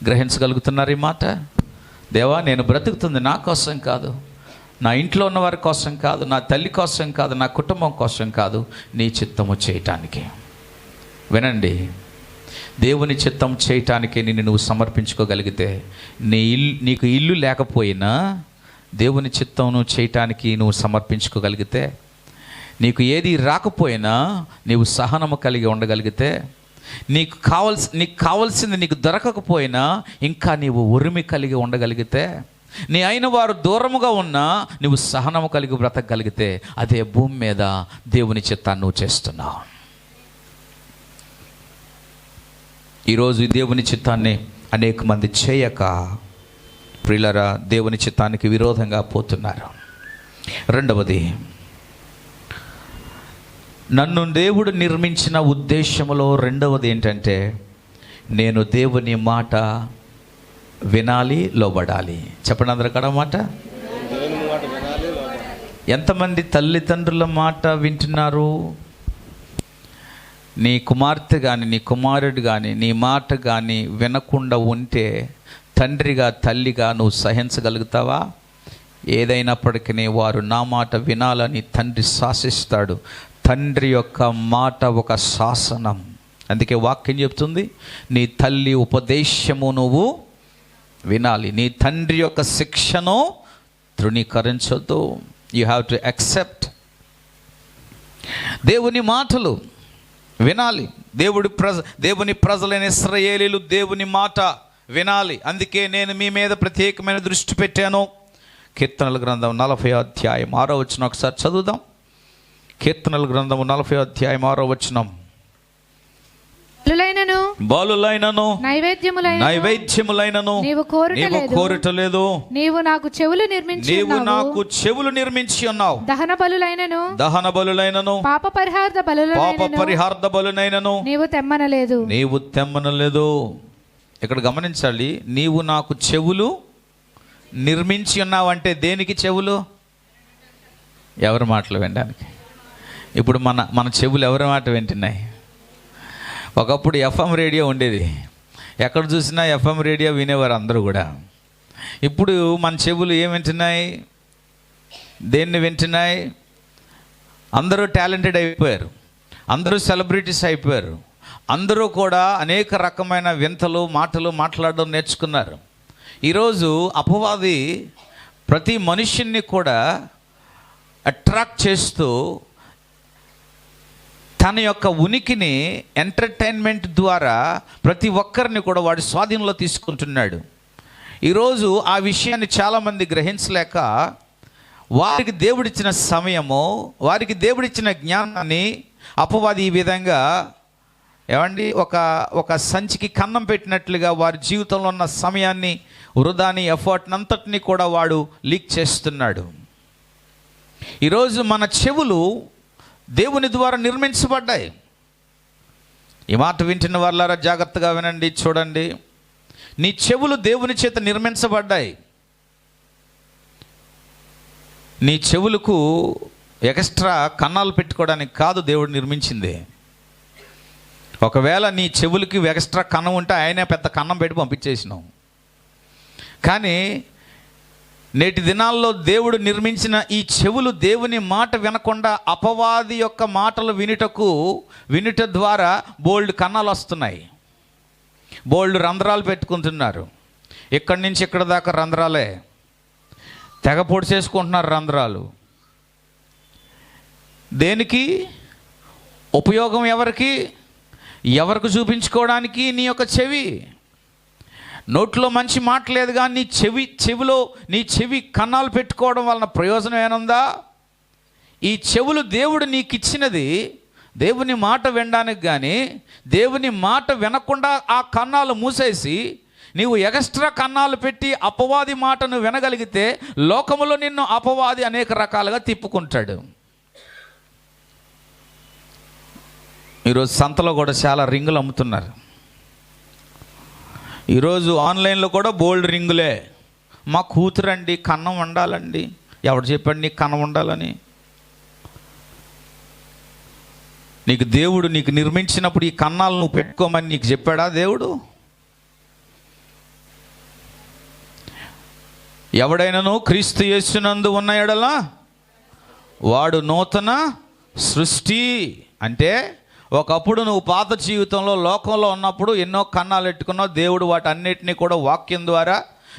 గ్రహించగలుగుతున్నారు ఈ మాట? దేవా, నేను బ్రతుకుతుంది నా కోసం కాదు, నా ఇంట్లో ఉన్న వారి కోసం కాదు, నా తల్లి కోసం కాదు, నా కుటుంబం కోసం కాదు, నీ చిత్తము చేయటానికి. వినండి, దేవుని చిత్తం చేయటానికి నిన్ను నువ్వు సమర్పించుకోగలిగితే, నీకు ఇల్లు లేకపోయినా దేవుని చిత్తం చేయటానికి నువ్వు సమర్పించుకోగలిగితే, నీకు ఏది రాకపోయినా నీవు సహనము కలిగి ఉండగలిగితే, నీకు కావాల్సింది నీకు దొరకకపోయినా ఇంకా నీవు ఉరిమి కలిగి ఉండగలిగితే, నీ అయిన వారు దూరముగా ఉన్నా నువ్వు సహనము కలిగి బ్రతకగలిగితే, అదే భూమి మీద దేవుని చిత్తాన్ని నువ్వు చేస్తున్నావు. ఈరోజు దేవుని చిత్తాన్ని అనేక మంది చేయక ప్రియులారా దేవుని చిత్తానికి విరోధంగా పోతున్నారు. రెండవది, నన్ను దేవుడు నిర్మించిన ఉద్దేశములో రెండవది ఏంటంటే, నేను దేవుని మాట వినాలి, లోబడాలి. చెప్పండి అందరూ కదా మాట. ఎంతమంది తల్లిదండ్రుల మాట వింటున్నారు? నీ కుమార్తె కానీ, నీ కుమారుడు కానీ నీ మాట కానీ వినకుండా ఉంటే, తండ్రిగా తల్లిగా నువ్వు సహించగలుగుతావా? ఏదైనప్పటికీ వారు నా మాట వినాలని తండ్రి శాసిస్తాడు. తండ్రి యొక్క మాట ఒక శాసనం. అందుకే వాక్యం చెప్తుంది, నీ తల్లి ఉపదేశము నువ్వు వినాలి, నీ తండ్రి యొక్క శిక్షను తృణీకరించొద్దు. You have to accept. దేవుని మాటలు వినాలి. దేవుని ప్రజలైన ఇశ్రాయేలీయులు దేవుని మాట వినాలి. అందుకే నేను మీ మీద ప్రత్యేకమైన దృష్టి పెట్టాను. కీర్తనల గ్రంథం 40వ అధ్యాయం 6వ వచనం ఒకసారి చదువుదాం. కీర్తనల గ్రంథము 40వ అధ్యాయం 6వ వచనం. బలులైనను నైవేద్యములైనను నీవు కోరుటలేదు, నీవు నాకు చెవులు నిర్మించి ఉన్నావు. దహన బలులైనను పాప పరిహార్థ బలులైనను నీవు తెమ్మనలేదు. ఇక్కడ గమనించాలి, నీవు నాకు చెవులు నిర్మించి ఉన్నావంటే దేనికి చెవులు? ఎవరి మాటలు వినడానికి. ఇప్పుడు మన చెవులు ఎవరి మాట వింటున్నాయి? ఒకప్పుడు ఎఫ్ఎం రేడియో ఉండేది, ఎక్కడ చూసినా ఎఫ్ఎం రేడియో వినేవారు అందరూ కూడా. ఇప్పుడు మన చెవులు ఏం వింటున్నాయి? దేన్ని వింటున్నాయి? అందరూ టాలెంటెడ్ అయిపోయారు, అందరూ సెలబ్రిటీస్ అయిపోయారు, అందరూ కూడా అనేక రకమైన వింతలు మాటలు మాట్లాడడం నేర్చుకున్నారు. ఈరోజు అపవాది ప్రతి మనుష్యుని కూడా అట్రాక్ట్ చేస్తూ తన యొక్క ఉనికిని ఎంటర్టైన్మెంట్ ద్వారా ప్రతి ఒక్కరిని కూడా వాడి స్వాధీనంలో తీసుకుంటున్నాడు. ఈరోజు ఆ విషయాన్ని చాలామంది గ్రహించలేక వారికి దేవుడిచ్చిన సమయము, వారికి దేవుడిచ్చిన జ్ఞానాన్ని అపవాది ఈ విధంగా ఒక సంచికి కన్నం పెట్టినట్లుగా వారి జీవితంలో ఉన్న సమయాన్ని, వృధాని, ఎఫర్ట్ని అంతటినీ కూడా వాడు లీక్ చేస్తున్నాడు. ఈరోజు మన చెవులు దేవుని ద్వారా నిర్మించబడ్డాయి. ఈ మాట వింటున్న వాళ్ళారా జాగ్రత్తగా వినండి, చూడండి. నీ చెవులు దేవుని చేత నిర్మించబడ్డాయి. నీ చెవులకు ఎక్స్ట్రా కన్నాలు పెట్టుకోవడానికి కాదు దేవుడు నిర్మించింది. ఒకవేళ నీ చెవులకి ఎక్స్ట్రా కన్నం ఉంటే ఆయనే పెద్ద కన్నం పెట్టి పంపించేసినావు. కానీ నేటి దినాల్లో దేవుడు నిర్మించిన ఈ చెవులు దేవుని మాట వినకుండా అపవాది యొక్క మాటలు వినుట ద్వారా బోల్డ్ కన్నాలు వస్తున్నాయి, బోల్డ్ రంధ్రాలు పెట్టుకుంటున్నారు. ఇక్కడి నుంచి ఇక్కడ దాకా రంధ్రాలే, తెగ పొడి చేసుకుంటున్నారు రంధ్రాలు. దేనికి ఉపయోగం? ఎవరికి చూపించుకోవడానికి నీ యొక్క చెవి. నోట్లో మంచి మాట లేదు కానీ నీ చెవి కన్నాలు పెట్టుకోవడం వలన ప్రయోజనం ఏనుందా? ఈ చెవులు దేవుడు నీకు ఇచ్చినది దేవుని మాట వినడానికి, కానీ దేవుని మాట వినకుండా ఆ కన్నాలు మూసేసి నీవు ఎక్స్ట్రా కన్నాలు పెట్టి అపవాది మాటను వినగలిగితే లోకములో నిన్ను అపవాది అనేక రకాలుగా తిప్పుకుంటాడు. ఈరోజు సంతలో కూడా చాలా రింగులు అమ్ముతున్నారు. ఈరోజు ఆన్లైన్లో కూడా బోల్డ్ రింగులే. మా కూతురండి కన్నం ఉండాలండి. ఎవడు చెప్పాడు నీకు కన్నం ఉండాలని? నీకు దేవుడు నీకు నిర్మించినప్పుడు ఈ కన్నాలు నువ్వు పెట్టుకోమని నీకు చెప్పాడా దేవుడు? ఎవడైనాను క్రీస్తు యేసునందు ఉన్న ఎడల వాడు నూతన సృష్టి. అంటే ఒకప్పుడు నువ్వు పాత జీవితంలో లోకంలో ఉన్నప్పుడు ఎన్నో కన్నాలు పెట్టుకున్నావు. దేవుడు వాటి అన్నిటినీ కూడా వాక్యం ద్వారా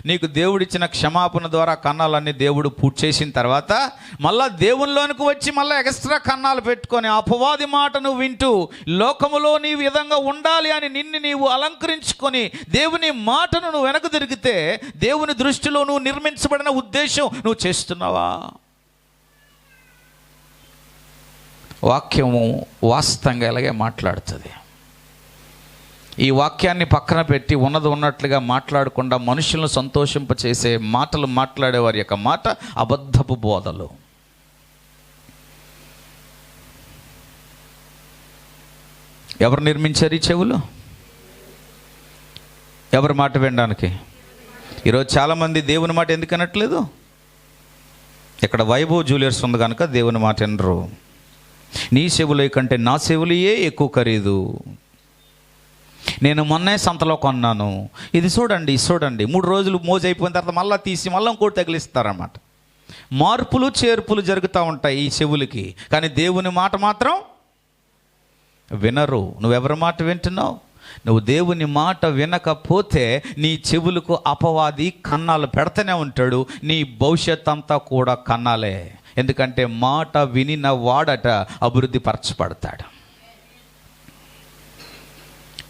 నీకు దేవుడిచ్చిన క్షమాపణ ద్వారా కన్నాలన్నీ దేవుడు పూర్తి చేసిన తర్వాత మళ్ళా దేవునిలోనికి వచ్చి మళ్ళీ ఎక్స్ట్రా కన్నాలు పెట్టుకొని అపవాది మాట నువ్వు వింటూ లోకములో నీ విధంగా ఉండాలి అని నిన్ను నీవు అలంకరించుకొని దేవుని మాటను నువ్వు వెనక తిరిగితే దేవుని దృష్టిలో నువ్వు నిర్మించబడిన ఉద్దేశం నువ్వు చేస్తున్నావా? వాక్యము వాస్తవంగా ఇలాగే మాట్లాడుతుంది. ఈ వాక్యాన్ని పక్కన పెట్టి ఉన్నది ఉన్నట్లుగా మాట్లాడకుండా మనుషులను సంతోషింపచేసే మాటలు మాట్లాడేవారి యొక్క మాట అబద్ధపు బోధలు. ఎవరు నిర్మించారు ఈ చెవులు? ఎవరి మాట వినడానికి? ఈరోజు చాలామంది దేవుని మాట ఎందుకు అనట్లేదు? ఇక్కడ వైభవ్ జ్యువెలర్స్ ఉంది కనుక దేవుని మాట వినరు. నీ చెవుల కంటే నా చెవులయే ఎక్కువ ఖరీదు. నేను మొన్నే సంతలో కొన్నాను, ఇది చూడండి 3 రోజులు మోజు అయిపోయిన తర్వాత మళ్ళీ తీసి మళ్ళీ ఇంకోటి తగిలిస్తారన్నమాట. మార్పులు చేర్పులు జరుగుతూ ఉంటాయి ఈ చెవులకి, కానీ దేవుని మాట మాత్రం వినరు. నువ్వెవరి మాట వింటున్నావు? నువ్వు దేవుని మాట వినకపోతే నీ చెవులకు అపవాది కన్నాలు పెడతానే ఉంటాడు. నీ భవిష్యత్ అంతా కూడా కన్నాలే. ఎందుకంటే మాట వినిన వాడట అభివృద్ధి పరచబడతాడు.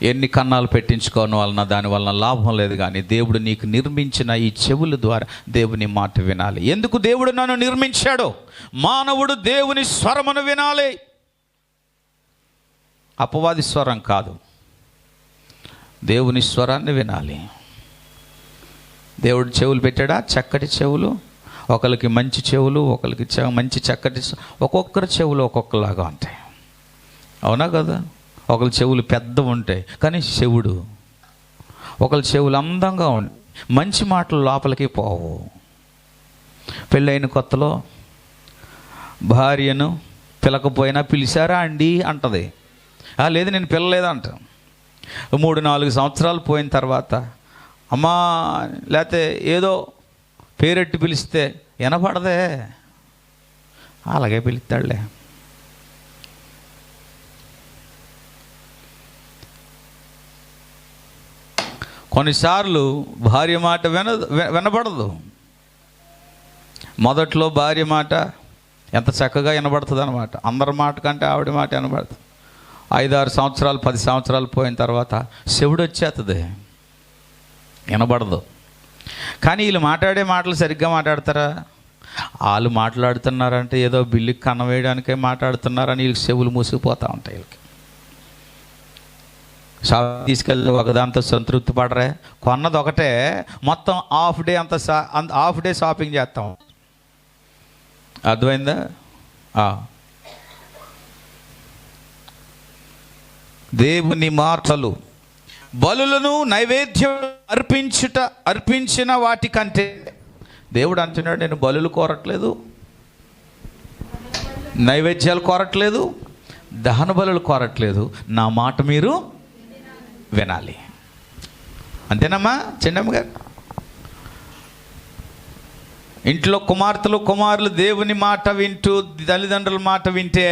ఎన్ని కన్నాలు పెట్టించుకోవడం వలన దానివలన లాభం లేదు. కానీ దేవుడు నీకు నిర్మించిన ఈ చెవుల ద్వారా దేవుని మాట వినాలి. ఎందుకు దేవుడు నన్ను నిర్మించాడో? మానవుడు దేవుని స్వరమును వినాలి, అపవాది స్వరం కాదు. దేవుని స్వరాన్ని వినాలి. దేవుడు చెవులు పెట్టాడా? చక్కటి చెవులు. ఒకరికి మంచి చెవులు, ఒకరికి మంచి చక్కటి, ఒక్కొక్కరి చెవులు ఒక్కొక్కలాగా ఉంటాయి. అవునా కదా? ఒకరి చెవులు పెద్దవి ఉంటాయి కానీ చెవుడు, ఒకరి చెవులు అందంగా ఉంటాయి, మంచి మాటలు లోపలికి పోవు. పెళ్ళైన కొత్తలో భార్యను పిలకపోయినా పిలిచారా అండి అంటది. లేదు నేను పిల్లలేదంట. 3-4 సంవత్సరాలు పోయిన తర్వాత అమ్మా లేకపోతే ఏదో పేరెట్టి పిలిస్తే వినపడదే, అలాగే పిలుస్తాడులే. కొన్నిసార్లు భార్య మాట వినబడదు. మొదట్లో భార్య మాట ఎంత చక్కగా వినబడుతుంది అన్నమాట. అందరి మాట కంటే ఆవిడ మాట వినబడుతుంది. 5-6 సంవత్సరాలు 10 సంవత్సరాలు పోయిన తర్వాత చెవుడు వచ్చేస్తుంది, వినబడదు. కానీ వీళ్ళు మాట్లాడే మాటలు సరిగ్గా మాట్లాడతారా? వాళ్ళు మాట్లాడుతున్నారంటే ఏదో బిల్లుకి కన్నం వేయడానికే మాట్లాడుతున్నారని వీళ్ళకి చెవులు మూసిపోతూ ఉంటాయి. వీళ్ళకి షాప్ తీసుకెళ్ళి ఒకదాంతో సంతృప్తి పడరే. కొన్నది ఒకటే, మొత్తం హాఫ్ డే షాపింగ్ చేస్తాం. అర్థమైందా? దేవుని మాటలు బలులను నైవేద్యం అర్పించిన వాటికంటే దేవుడు అంటున్నాడు, నేను బలులు కోరట్లేదు, నైవేద్యాలు కోరట్లేదు, దహన బలులు కోరట్లేదు, నా మాట మీరు వినాలి. అంతేనమ్మా చెండమ్మ గారు? ఇంట్లో కుమారులు దేవుని మాట వింటూ తల్లిదండ్రుల మాట వింటే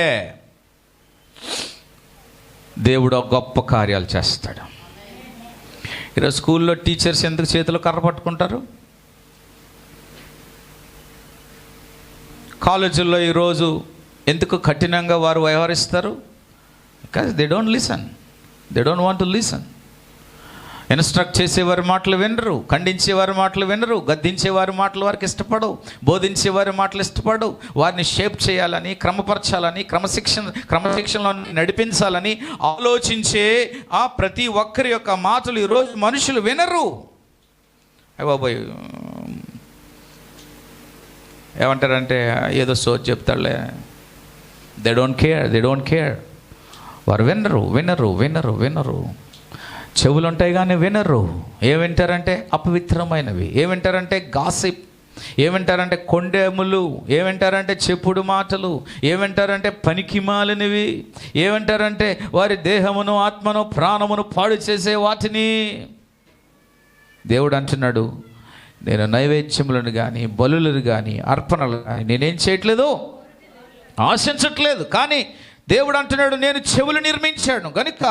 దేవుడు గొప్ప కార్యాలు చేస్తాడు. ఈరోజు స్కూల్లో టీచర్స్ ఎందుకు చేతిలో కర్ర పట్టుకుంటారు? కాలేజీల్లో ఈరోజు ఎందుకు కఠినంగా వారు వ్యవహరిస్తారు? Because they don't listen, they don't want to listen. Instruct చేసేవారి మాటలు వినరు, ఖండించేవారి మాటలు వినరు, గద్దించేవారి మాటలు వారికి ఇష్టపడవు, బోధించేవారి మాటలు ఇష్టపడవు. వారిని షేప్ చేయాలని, క్రమపరచాలని, క్రమశిక్షణలో నడిపించాలని ఆలోచించే ఆ ప్రతి ఒక్కరి యొక్క మాటలు ఈరోజు మనుషులు వినరు. బాబోయ్, ఏమంటారంటే ఏదో సోచ్ చెప్తాడులే, దే డోంట్ కేర్. వారు వినరు. చెవులు ఉంటాయి కానీ వినరు. ఏమింటారంటే అపవిత్రమైనవి, ఏమింటారంటే గాసిప్, ఏమింటారంటే కొండెములు, ఏమింటారంటే చెప్పుడు మాటలు, ఏమింటారంటే పనికిమాలినవి, ఏమింటారంటే వారి దేహమును, ఆత్మను, ప్రాణమును పాడు చేసే వాటిని. దేవుడు అంటున్నాడు, నేను నైవేద్యములను కానీ, బలులను కానీ, అర్పణలు కానీ నేనేం చేయట్లేదు, ఆశించట్లేదు. కానీ దేవుడు అంటున్నాడు, నేను చెవులు నిర్మించాను కనుక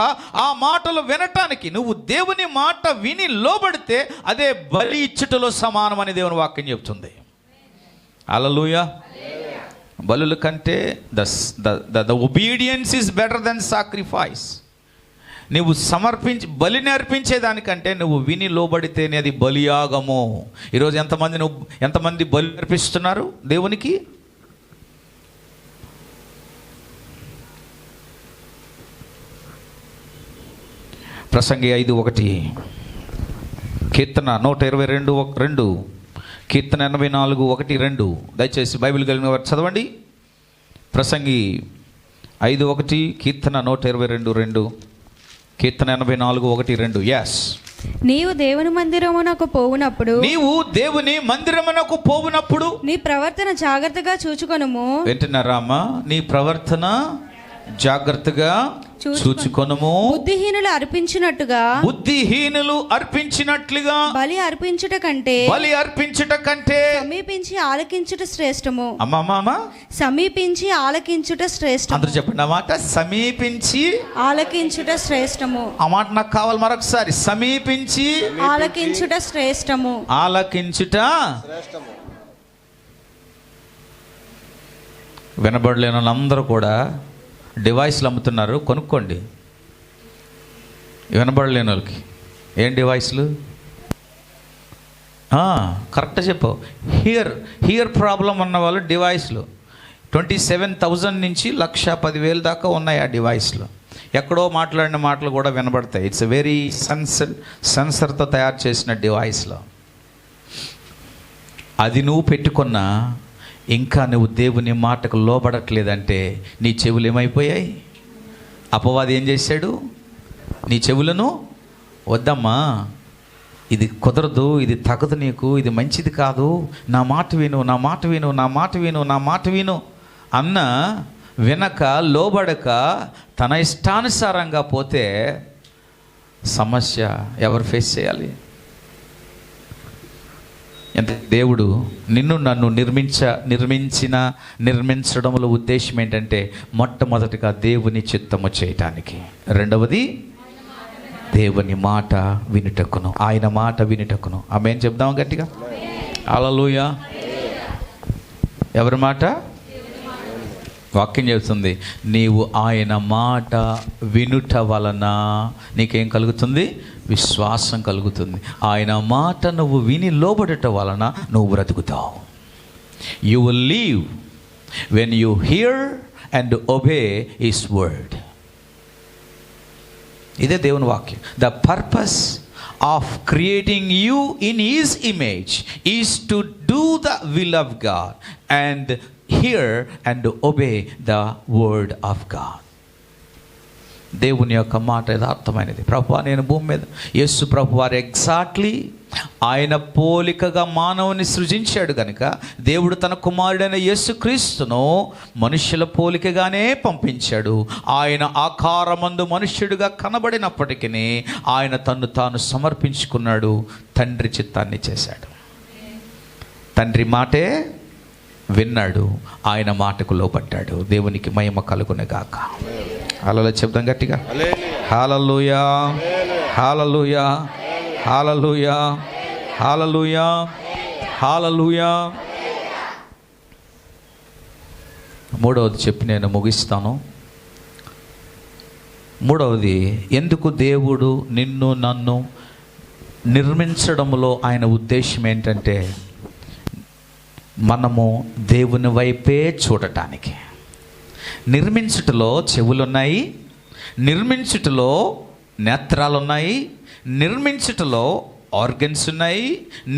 ఆ మాటలు వినటానికి నువ్వు దేవుని మాట విని లోబడితే అదే బలి ఇచ్చుటలో సమానమని దేవుని వాక్యం చెప్తుంది. హల్లెలూయా. బలుల కంటే the obedience is better than sacrifice. నువ్వు బలిని అర్పించేదానికంటే నువ్వు విని లోబడితేనే అది బలియాగము. ఈరోజు ఎంతమంది బలి అర్పిస్తున్నారు దేవునికి? ప్రసంగి 5:1, కీర్తన 122:2, కీర్తన 84:1-2. దయచేసి బైబిల్ కలిగిన వారు చదవండి. ప్రసంగి 5:1, కీర్తన 122:2, కీర్తన 84:1-2. yes. నీవు దేవుని మందిరమునకు పోవునప్పుడు నీ ప్రవర్తన జాగ్రత్తగా చూచుకొనుము. వింటున్నారామా? నీ ప్రవర్తన జాగ్రత్తగా చూచుకొనుము. బుద్ధిహీనులు అర్పించినట్లుగా బలి అర్పించుట కంటే సమీపించి ఆలకించుట శ్రేష్టము. సమీపించి ఆలకించుట శ్రేష్టము. అందరూ చెప్పండి ఆ మాట, సమీపించి ఆలకించుట శ్రేష్టము. ఆ మాట నాకు కావాలి మరొకసారి. సమీపించి ఆలకించుట శ్రేష్టము. వినబడలేని అందరూ కూడా డివైస్లు అమ్ముతున్నారు, కొనుక్కోండి. వినబడలేని వాళ్ళకి ఏం డివైస్లు? కరెక్ట్గా చెప్పు. హియర్ ప్రాబ్లం ఉన్న వాళ్ళు డివైస్లు 27,000 నుంచి 1,10,000 దాకా ఉన్నాయి ఆ డివైస్లు. ఎక్కడో మాట్లాడిన మాటలు కూడా వినబడతాయి. ఇట్స్ వెరీ సెన్సర్తో తయారు చేసిన డివైస్లో. అది నువ్వు పెట్టుకున్నా ఇంకా నువ్వు దేవుని మాటకు లోబడట్లేదంటే నీ చెవులు ఏమైపోయాయి? అపవాది ఏం చేశాడు? నీ చెవులను, వద్దమ్మా, ఇది కుదరదు, ఇది తగదు, నీకు ఇది మంచిది కాదు, నా మాట విను అన్న వినక లోబడక తన ఇష్టానుసారంగా పోతే సమస్య ఎవరు ఫేస్ చేయాలి? దేవుడు నిన్ను నన్ను నిర్మించడంలో ఉద్దేశం ఏంటంటే మొట్టమొదటిగా దేవుని చిత్తము చేయటానికి, రెండవది దేవుని మాట వినుటకును, ఆయన మాట వినుటకును. ఆమేన్ చెప్దాం గట్టిగా. హల్లెలూయా. ఎవరి మాట? వాక్యం చెబుతుంది, నీవు ఆయన మాట వినుట వలన నీకేం కలుగుతుంది? విశ్వాసం కలుగుతుంది. ఆయన మాట నువ్వు విని లోబడట వలన నువ్వు బ్రతుకుతావు. You will live when you hear and obey his word. ఇదే దేవుని వాక్యం. The purpose of creating you in his image is to do the will of God and hear and obey the word of God. దేవుని యొక్క మాట యథార్థమైనది. ప్రభువా, నేను భూమి మీద, యేసు ప్రభు వారు ఎగ్జాక్ట్లీ ఆయన పోలికగా మానవుని సృజించాడు కనుక దేవుడు తన కుమారుడైన యేసుక్రీస్తును మనుష్యుల పోలికగానే పంపించాడు. ఆయన ఆకారమందు మనుష్యుడిగా కనబడినప్పటికీ ఆయన తన్ను తాను సమర్పించుకున్నాడు, తండ్రి చిత్తాన్ని చేశాడు. తండ్రి మాటే విన్నాడు, ఆయన మాటకు లోబడ్డాడు. దేవునికి మహిమ కలుగునుగాక. హల్లెలూయా చెప్దాం గట్టిగా. హల్లెలూయా, హల్లెలూయా, హల్లెలూయా, హల్లెలూయా, హల్లెలూయా. మూడవది చెప్పి నేను ముగిస్తాను. మూడవది, ఎందుకు దేవుడు నిన్ను నన్ను నిర్మించడంలో ఆయన ఉద్దేశం ఏంటంటే మనము దేవుని వైపే చూడటానికి. నిర్మించుటలో చెవులున్నాయి, నిర్మించుటలో నేత్రాలున్నాయి, నిర్మించుటలో ఆర్గన్స్ ఉన్నాయి,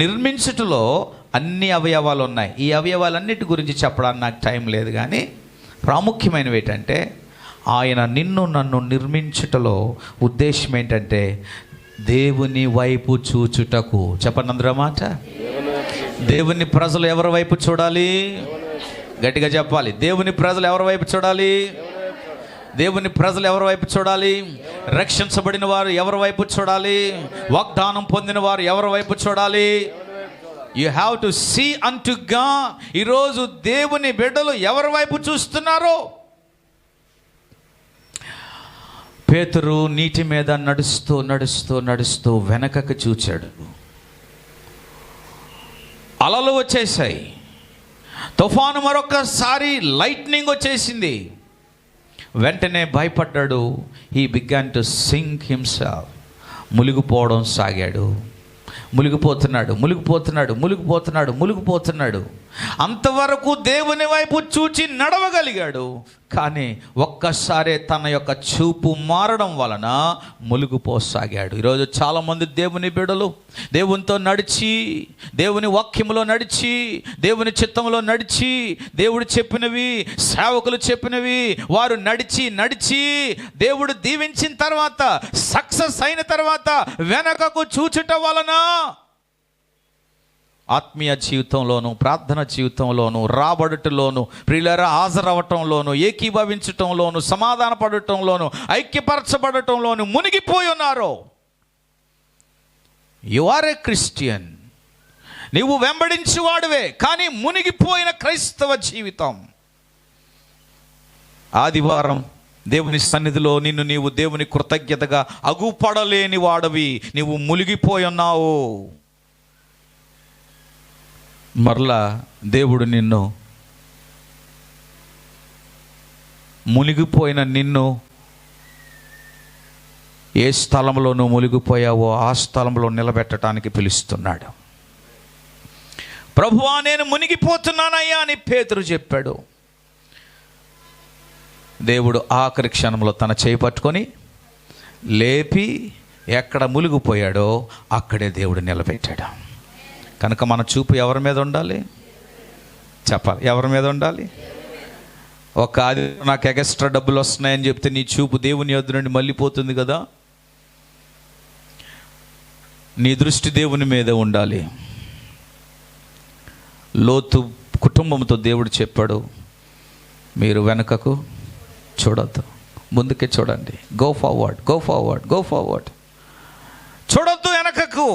నిర్మించుటలో అన్ని అవయవాలు ఉన్నాయి. ఈ అవయవాలన్నిటి గురించి చెప్పడానికి నాకు టైం లేదు, కానీ ప్రాముఖ్యమైనవి ఏంటంటే ఆయన నిన్ను నన్ను నిర్మించుటలో ఉద్దేశం ఏంటంటే దేవుని వైపు చూచుటకు. చెప్పండి అందరూ మాట. దేవుని ప్రజలు ఎవరి వైపు చూడాలి? గట్టిగా చెప్పాలి. దేవుని ప్రజలు ఎవరి వైపు చూడాలి? దేవుని ప్రజలు ఎవరి వైపు చూడాలి? రక్షించబడిన వారు ఎవరి వైపు చూడాలి? వాగ్దానం పొందిన వారు ఎవరి వైపు చూడాలి? You have to see unto God. ఈరోజు దేవుని బిడ్డలు ఎవరి వైపు చూస్తున్నారో? పేతురు నీటి మీద నడుస్తూ నడుస్తూ నడుస్తూ వెనకకు చూచాడు. అలలు వచ్చేసాయి, తుఫాను, మరొకసారి లైట్నింగ్ వచ్చేసింది. వెంటనే భయపడ్డాడు. He began to sink himself. మునిగిపోవడం సాగాడు. మునిగిపోతున్నాడు. అంతవరకు దేవుని వైపు చూచి నడవగలిగాడు. కానీ ఒక్కసారే తన యొక్క చూపు మారడం వలన మునిగిపోసాగాడు. ఈరోజు చాలామంది దేవుని బిడ్డలు దేవునితో నడిచి, దేవుని వాక్యములో నడిచి, దేవుని చిత్తంలో నడిచి, దేవుడు చెప్పినవి, సేవకులు చెప్పినవి వారు నడిచి దేవుడు దీవించిన తర్వాత, సక్సెస్ అయిన తర్వాత వెనకకు చూచుట వలన ఆత్మీయ జీవితంలోను, ప్రార్థన జీవితంలోను, రాబడుటలోను, ప్రియులారా హాజరవటంలోను, ఏకీభవించటంలోను, సమాధాన పడటంలోను, ఐక్యపరచబడటంలోను మునిగిపోయి ఉన్నారు. You are a Christian. నీవు వెంబడించువాడువే, కానీ మునిగిపోయిన క్రైస్తవ జీవితం. ఆదివారం దేవుని సన్నిధిలో నిన్ను నీవు దేవుని కృతజ్ఞతగా అగుపడలేని వాడవి, నీవు మునిగిపోయి ఉన్నావు. మరలా దేవుడు నిన్ను, మునిగిపోయిన నిన్ను ఏ స్థలంలో నువ్వు మునిగిపోయావో ఆ స్థలంలో నిలబెట్టడానికి పిలుస్తున్నాడు. ప్రభువా నేను మునిగిపోతున్నానయ్యా అని పేతురు చెప్పాడు. దేవుడు ఆఖరి క్షణంలో తన చేయి పట్టుకొని లేపి ఎక్కడ మునిగిపోయాడో అక్కడే దేవుడు నిలబెట్టాడు. కనుక మన చూపు ఎవరి మీద ఉండాలి? చెప్పాలి, ఎవరి మీద ఉండాలి? అది నాకు ఎక్స్ట్రా డబ్బులు వస్తున్నాయని చెప్తే నీ చూపు దేవుని యొద్ద నుండి మళ్ళీపోతుంది కదా. నీ దృష్టి దేవుని మీద ఉండాలి. లోతు కుటుంబంతో దేవుడు చెప్పాడు, మీరు వెనుకకు చూడొద్దు, ముందుకే చూడండి. Go forward. చూడొద్దు వెనకకు.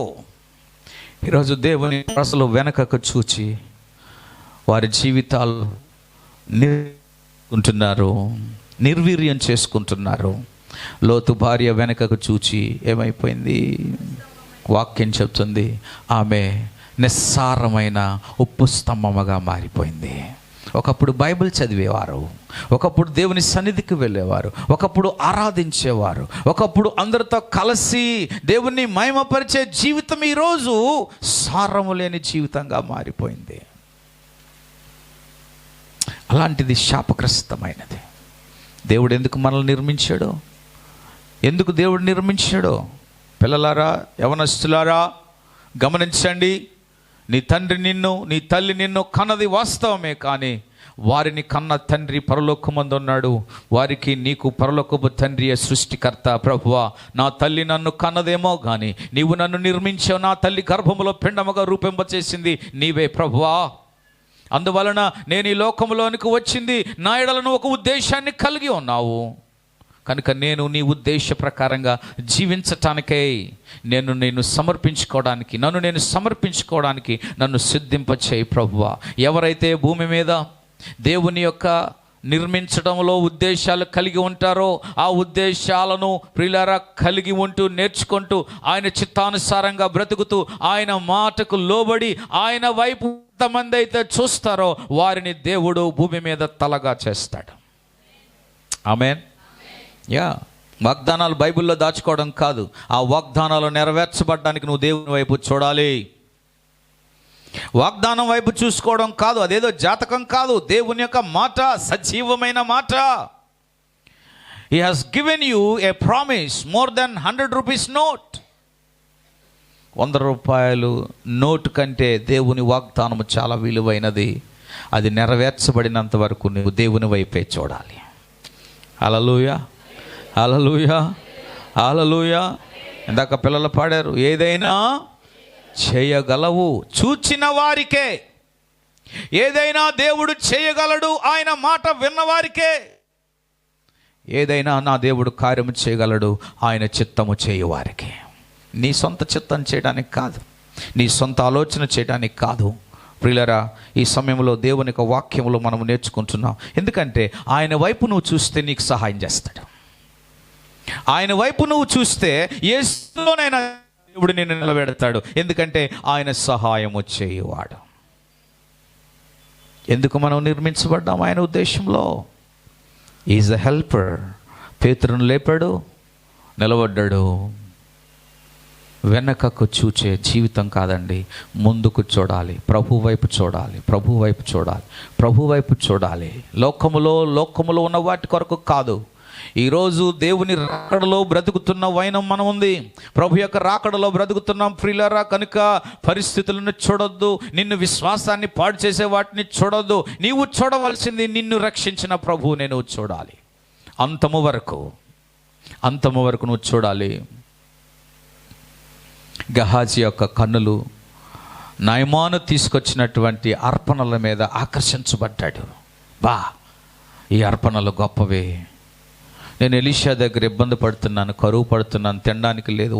ఈరోజు దేవుని ప్రజలు వెనకకు చూచి వారి జీవితాలు నిర్వీర్యం చేసుకుంటున్నారు. లోతు భార్య వెనకకు చూచి ఏమైపోయింది? వాక్యం చెప్తుంది, ఆమె నిస్సారమైన ఉప్పు స్తంభముగా మారిపోయింది. ఒకప్పుడు బైబిల్ చదివేవారు, ఒకప్పుడు దేవుని సన్నిధికి వెళ్ళేవారు, ఒకప్పుడు ఆరాధించేవారు, ఒకప్పుడు అందరితో కలిసి దేవుణ్ణి మహిమపరిచే జీవితం ఈరోజు సారము లేని జీవితంగా మారిపోయింది. అలాంటిది శాపగ్రస్తమైనది. దేవుడు ఎందుకు మనల్ని నిర్మించాడో, ఎందుకు దేవుడు నిర్మించాడో పిల్లలారా, యవనస్తులారా గమనించండి. నీ తండ్రి నిన్ను, నీ తల్లి నిన్ను కన్నది వాస్తవమే, కానీ వారిని కన్న తండ్రి పరలోకమందు ఉన్నాడు. వారికి నీకు పరలోకపు తండ్రియే సృష్టికర్త. ప్రభువా నా తల్లి నన్ను కన్నదేమో కానీ నీవు నన్ను నిర్మించావు, నా తల్లి గర్భములో పిండముగా రూపింపచేసింది నీవే ప్రభువా. అందువలన నేను ఈ లోకంలోనికి వచ్చింది నా ఎడలను ఒక ఉద్దేశాన్ని కలిగి ఉన్నావు. కనుక నేను నీ ఉద్దేశ ప్రకారంగా జీవించటానికై నేను సమర్పించుకోవడానికి, నన్ను సమర్పించుకోవడానికి నన్ను సిద్ధింపచేయి ప్రభువా. ఎవరైతే భూమి మీద దేవుని యొక్క నిర్మించడంలో ఉద్దేశాలు కలిగి ఉంటారో ఆ ఉద్దేశాలను ప్రియులారా కలిగి ఉంటూ, నేర్చుకుంటూ, ఆయన చిత్తానుసారంగా బ్రతుకుతూ, ఆయన మాటకు లోబడి ఆయన వైపు ఎంతమంది అయితే చూస్తారో వారిని దేవుడు భూమి మీద తలగా చేస్తాడు. ఆమేన్. వాగ్దానాలు బైబిల్లో దాచుకోవడం కాదు, ఆ వాగ్దానాలు నెరవేర్చబడడానికి నువ్వు దేవుని వైపు చూడాలి. వాగ్దానం వైపు చూసుకోవడం కాదు, అదేదో జాతకం కాదు. దేవుని యొక్క మాట సజీవమైన మాట. He has given you a promise more than 100 rupees note. 100 రూపాయలు నోటు కంటే దేవుని వాగ్దానం చాలా విలువైనది. అది నెరవేర్చబడినంత వరకు నువ్వు దేవుని వైపే చూడాలి. హల్లెలూయా, హల్లెలూయా, హల్లెలూయా. ఇందాక పిల్లలు పాడారు, ఏదైనా చేయగలవు చూచిన వారికే. ఏదైనా దేవుడు చేయగలడు, ఆయన మాట విన్నవారికే. ఏదైనా నా దేవుడు కార్యము చేయగలడు, ఆయన చిత్తము చేయువారికి. నీ సొంత చిత్తం చేయడానికి కాదు, నీ సొంత ఆలోచన చేయడానికి కాదు. ప్రియులారా, ఈ సమయంలో దేవుని యొక్క వాక్యములో మనం నేర్చుకుంటున్నాం. ఎందుకంటే ఆయన వైపు నువ్వు చూస్తే నీకు సహాయం చేస్తాడు. ఆయన వైపు నువ్వు చూస్తే యేసులోనైనా దేవుడు నిన్ను నిలబెడతాడు. ఎందుకంటే ఆయన సహాయము చేయువాడు. ఎందుకు మనం నిర్మించబడ్డాం? ఆయన ఉద్దేశంలో. Is a helper. పేతురును లేపాడు, నిలబడ్డాడు. వెనకకు చూచే జీవితం కాదండి, ముందుకు చూడాలి. ప్రభు వైపు చూడాలి, ప్రభు వైపు చూడాలి, ప్రభు వైపు చూడాలి. లోకములో ఉన్న వాటి కొరకు కాదు. ఈరోజు దేవుని రాకడలో బ్రతుకుతున్న వైనం మనం ఉంది. ప్రభు యొక్క రాకడలో బ్రతుకుతున్నాం ప్రియులారా. కనుక పరిస్థితులను చూడొద్దు, నిన్ను విశ్వాసాన్ని పాడు చేసే వాటిని చూడొద్దు. నీవు చూడవలసింది నిన్ను రక్షించిన ప్రభువు నేను చూడాలి. అంతము వరకు నువ్వు చూడాలి. గహాజీ యొక్క కన్నులు నయమాను తీసుకొచ్చినటువంటి అర్పణల మీద ఆకర్షించబడ్డాడు. ఈ అర్పణలు గొప్పవే. నేను ఎలీషా దగ్గర ఇబ్బంది పడుతున్నాను, కరువు పడుతున్నాను, తినడానికి లేదు,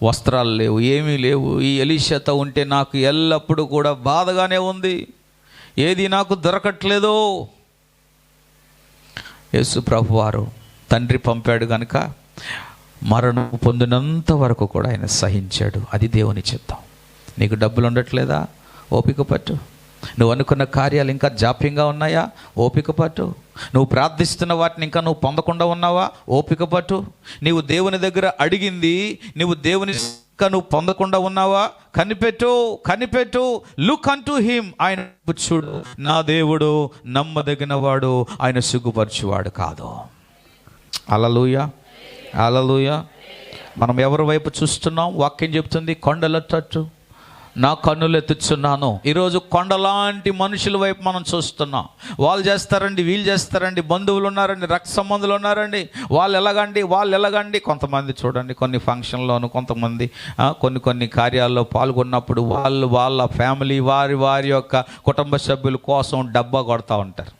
వస్త్రాలు లేవు, ఏమీ లేవు. ఈ ఎలీషాతో ఉంటే నాకు ఎల్లప్పుడూ కూడా బాధగానే ఉంది, ఏది నాకు దొరకట్లేదు. యేసు ప్రభువారు తండ్రి పంపాడు కనుక మరణం పొందినంత వరకు కూడా ఆయన సహించాడు. అది దేవుని చిత్తం. నీకు డబ్బులు ఉండట్లేదా? ఓపిక పట్టు. నువ్వు అనుకున్న కార్యాలు ఇంకా జాప్యంగా ఉన్నాయా? ఓపిక పట్టు. నువ్వు ప్రార్థిస్తున్న వాటిని ఇంకా నువ్వు పొందకుండా ఉన్నావా? ఓపిక పట్టు. నీవు దేవుని దగ్గర అడిగింది నువ్వు దేవుని ఇంకా నువ్వు పొందకుండా ఉన్నావా? కనిపెట్టు. Look unto him. ఆయన చూడు. నా దేవుడు నమ్మదగిన వాడు, ఆయన సిగ్గుపరచువాడు కాదు. హల్లెలూయా, హల్లెలూయా. మనం ఎవరి వైపు చూస్తున్నాం? వాక్యం చెప్తుంది, కొండల తట్టు నా కన్నులు ఎత్తుచున్నాను. ఈరోజు కొండలాంటి మనుషుల వైపు మనం చూస్తున్నాం. వాళ్ళు చేస్తారండి, వీళ్ళు చేస్తారండి, బంధువులు ఉన్నారండి, రక్త సంబంధులు ఉన్నారండి, వాళ్ళు ఎలాగండి. కొంతమంది చూడండి, కొన్ని ఫంక్షన్లోను, కొంతమంది కొన్ని కార్యాల్లో పాల్గొన్నప్పుడు వాళ్ళ ఫ్యామిలీ వారి యొక్క కుటుంబ సభ్యుల కోసం డబ్బా కొడతా ఉంటారు.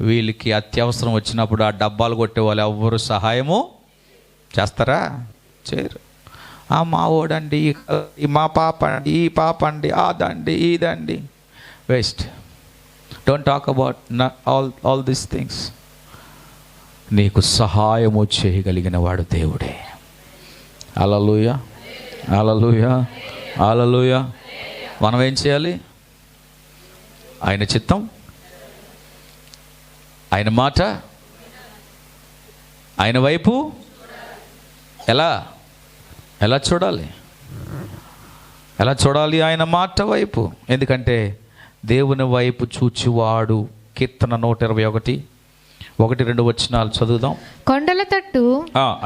వీళ్ళకి అత్యవసరం వచ్చినప్పుడు ఆ డబ్బాలు కొట్టే వాళ్ళు ఎవ్వరు సహాయము చేస్తారా? చేయరు. మా ఓడండి, మా పాప అండి, ఈ పాప అండి, అదండి, ఇదండి. Waste. Don't talk about all these things. నీకు సహాయము చేయగలిగిన వాడు దేవుడే. హల్లెలూయా, హల్లెలూయా, హల్లెలూయా. మనం ఏం చేయాలి? ఆయన చిత్తం, ఆయన మాట, ఆయన వైపు ఎలా చూడాలి? ఆయన మాట వైపు. ఎందుకంటే దేవుని వైపు చూచువాడు. కీర్తన 121 1-2 వచనాలు చదువుదాం. కొండల తట్టు,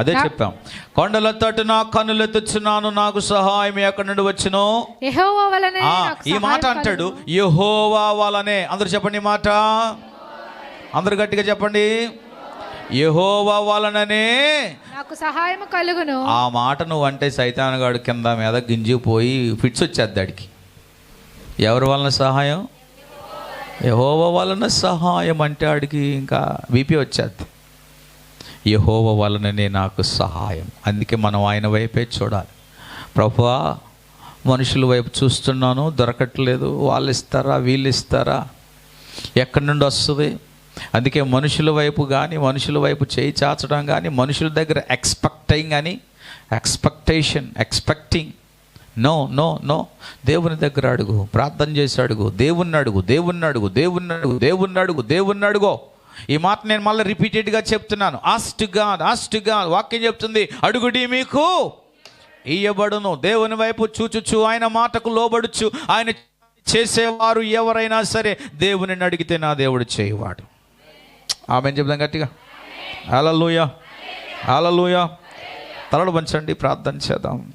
అదే చెప్పాం. కొండల తట్టు నా కన్నులు ఎత్తుచున్నాను, నాకు సహాయం ఎక్కడి నుండి వచ్చును? యెహోవా వలనే. ఈ మాట అంటాడు, యెహోవా వలనే. అందరూ చెప్పండి ఈ మాట, అందరు గట్టిగా చెప్పండి. యెహోవా వలననే నాకు సహాయం కలుగును. ఆ మాట నువ్వు అంటే సైతానుగాడు కింద మీద గింజిపోయి ఫిట్స్ వచ్చేది దాడికి. ఎవరి వలన సహాయం? యెహోవా వలన సహాయం అంటే ఆడికి ఇంకా బీపీ వచ్చేది. యెహోవా వలననే నాకు సహాయం. అందుకే మనం ఆయన వైపే చూడాలి. ప్రభువా, మనుషుల వైపు చూస్తున్నాను, దొరకట్లేదు, వాళ్ళు ఇస్తారా, వీళ్ళు ఇస్తారా, ఎక్కడి నుండి వస్తుంది? అందుకే మనుషుల వైపు కానీ, మనుషుల వైపు చేయి చాచడం కానీ, మనుషుల దగ్గర ఎక్స్పెక్టింగ్ నో. దేవుని దగ్గర అడుగు, ప్రార్థన చేసి అడుగు, దేవుణ్ణి అడుగు. ఈ మాట నేను మళ్ళీ రిపీటెడ్గా చెప్తున్నాను. ఆస్ట్ గాడ్, ఆస్ట్ గాడ్. వాక్యం చెప్తుంది, అడుగుడి మీకు ఇయ్యబడును. దేవుని వైపు చూచుచు, ఆయన మాటకు లోబడుచు, ఆయన చేసేవారు ఎవరైనా సరే దేవునిని అడిగితే నా దేవుడు చేయవాడు. ఆమేన్ చెప్దాం గట్టిగా. హల్లెలూయా, హల్లెలూయా. తలలు వంచండి, ప్రార్థన చేద్దాం.